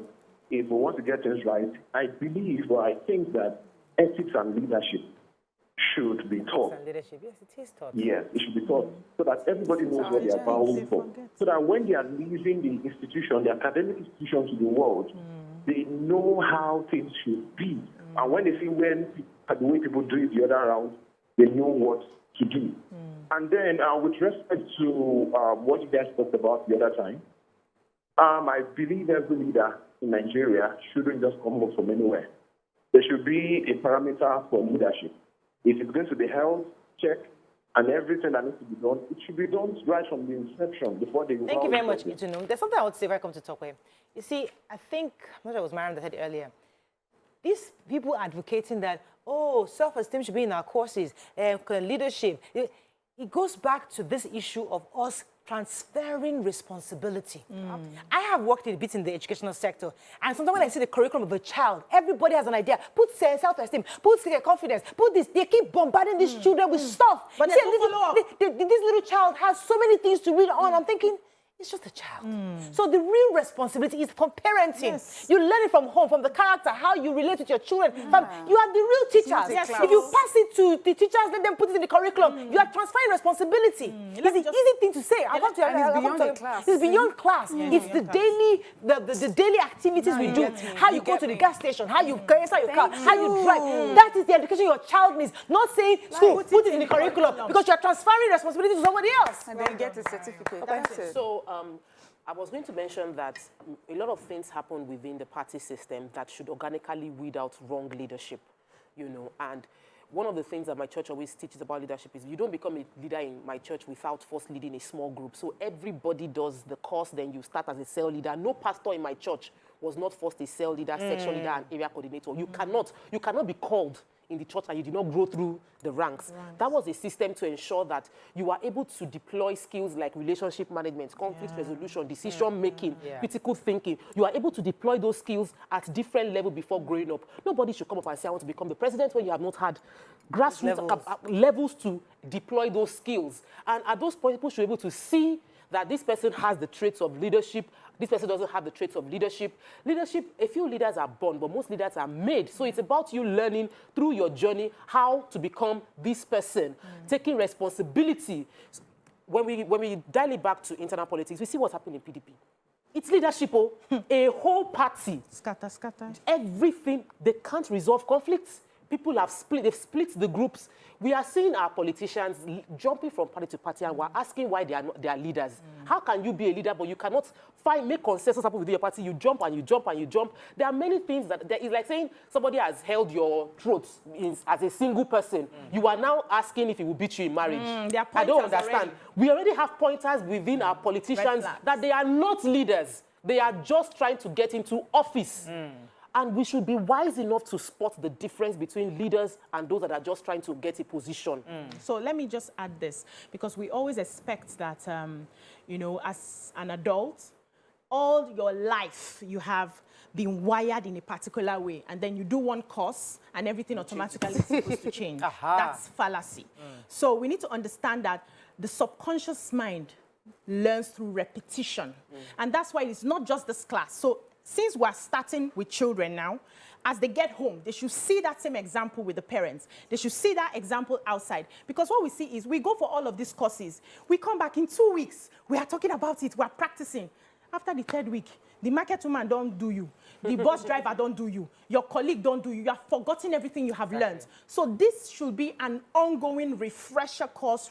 if we want to get things right, I believe or I think that ethics and leadership should be taught. Leadership, yes, it is taught. Yes, it should be taught so that everybody knows what they are bound for. So that when they are leaving the institution, the academic institution to the world, they know how things should be. And when they see the way people do it the other round, they know what to do. And then with respect to what you guys talked about the other time, I believe every leader in Nigeria shouldn't just come up from anywhere. There should be a parameter for leadership. If it's going to be health check and everything that needs to be done, it should be done right from the inception before they go. Thank you very much, Itunu. There's something I would say if I come to talk with. You see, I think, I'm not sure it was Mariam that said earlier, these people advocating that, oh, self-esteem should be in our courses, leadership. It goes back to this issue of us transferring responsibility. I have worked a bit in the educational sector, and sometimes when I see the curriculum of a child, everybody has an idea. Put self-esteem, put confidence, put this. They keep bombarding these children with stuff. But this little child has so many things to read on. I'm thinking, it's just a child. So the real responsibility is from parenting. You learn it from home, from the character, how you relate with your children. You are the real teachers. If you pass it to the teachers, let them put it in the curriculum. You are transferring responsibility. It's the easy thing to say. It's beyond class. It's the daily activities we do. How you go to the gas station, how you go inside your car, how you drive. That is the education your child needs. Not saying, school, put it in the curriculum, because you are transferring responsibility to somebody else. And then you get a certificate. That's it. So, I was going to mention that a lot of things happen within the party system that should organically weed out wrong leadership, you know. And one of the things that my church always teaches about leadership is you don't become a leader in my church without first leading a small group. So everybody does the course, then you start as a cell leader. No pastor in my church was not first a cell leader, section leader, and area coordinator. You cannot be called in the church and you did not grow through the ranks. That was a system to ensure that you are able to deploy skills like relationship management, conflict resolution, decision making, critical thinking. You are able to deploy those skills at different levels before growing up. Nobody should come up and say, I want to become the president when you have not had grassroots levels to deploy those skills. And at those points, people should be able to see that this person has the traits of leadership, this person doesn't have the traits of leadership. Leadership, a few leaders are born, but most leaders are made. So it's about you learning through your journey how to become this person, taking responsibility. When we dial it back to internal politics, we see what's happening in PDP. It's leadership, a whole party. Scatter. Everything, they can't resolve conflicts. People have they've split the groups. We are seeing our politicians jumping from party to party, and we're asking why they are leaders. How can you be a leader, but you cannot make consensus happen within your party? You jump and you jump and you jump. There are many things that it's like saying somebody has held your throat as a single person. You are now asking if he will beat you in marriage. I don't understand. We already have pointers within our politicians that they are not leaders. They are just trying to get into office. And we should be wise enough to spot the difference between leaders and those that are just trying to get a position. So let me just add this, because we always expect that, you know, as an adult, all your life you have been wired in a particular way, and then you do one course and everything automatically is supposed to change. That's fallacy. So we need to understand that the subconscious mind learns through repetition. And that's why it's not just this class. So since we're starting with children now, as they get home, they should see that same example with the parents. They should see that example outside. Because what we see is we go for all of these courses. We come back in 2 weeks. We are talking about it. We are practicing. After the 3rd week, the market woman don't do you. The bus driver don't do you. Your colleague don't do you. You have forgotten everything you have learned. So this should be an ongoing refresher course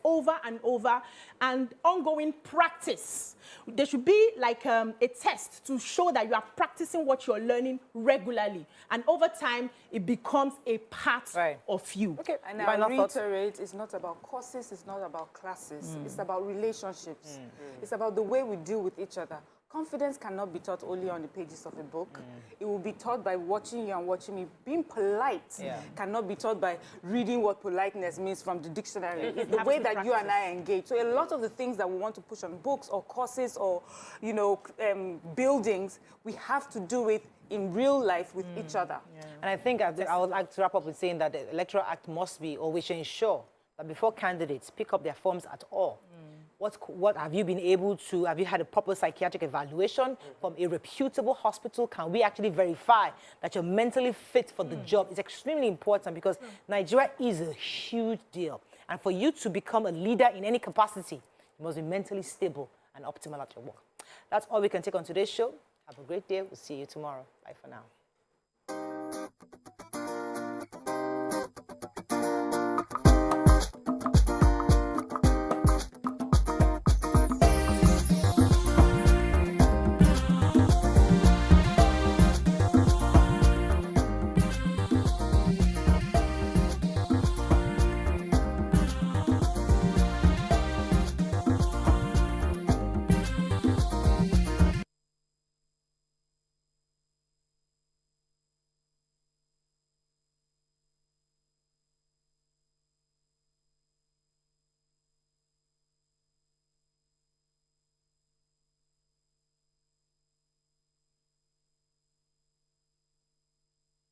over and over, and ongoing practice. There should be like a test to show that you are practicing what you're learning regularly. And over time, it becomes a part of you. Okay. And I reiterate, it's not about courses, it's not about classes. It's about relationships. It's about the way we deal with each other. Confidence cannot be taught only on the pages of a book. It will be taught by watching you and watching me. Being polite cannot be taught by reading what politeness means from the dictionary. It's the way that you and I engage. So a lot of the things that we want to push on books or courses or, you know, buildings, we have to do it in real life with each other. And I think I would like to wrap up with saying that the Electoral Act must be, or we should ensure that before candidates pick up their forms at all, what have you been able to, have you had a proper psychiatric evaluation from a reputable hospital? Can we actually verify that you're mentally fit for the job? It's extremely important because Nigeria is a huge deal. And for you to become a leader in any capacity, you must be mentally stable and optimal at your work. That's all we can take on today's show. Have a great day. We'll see you tomorrow. Bye for now.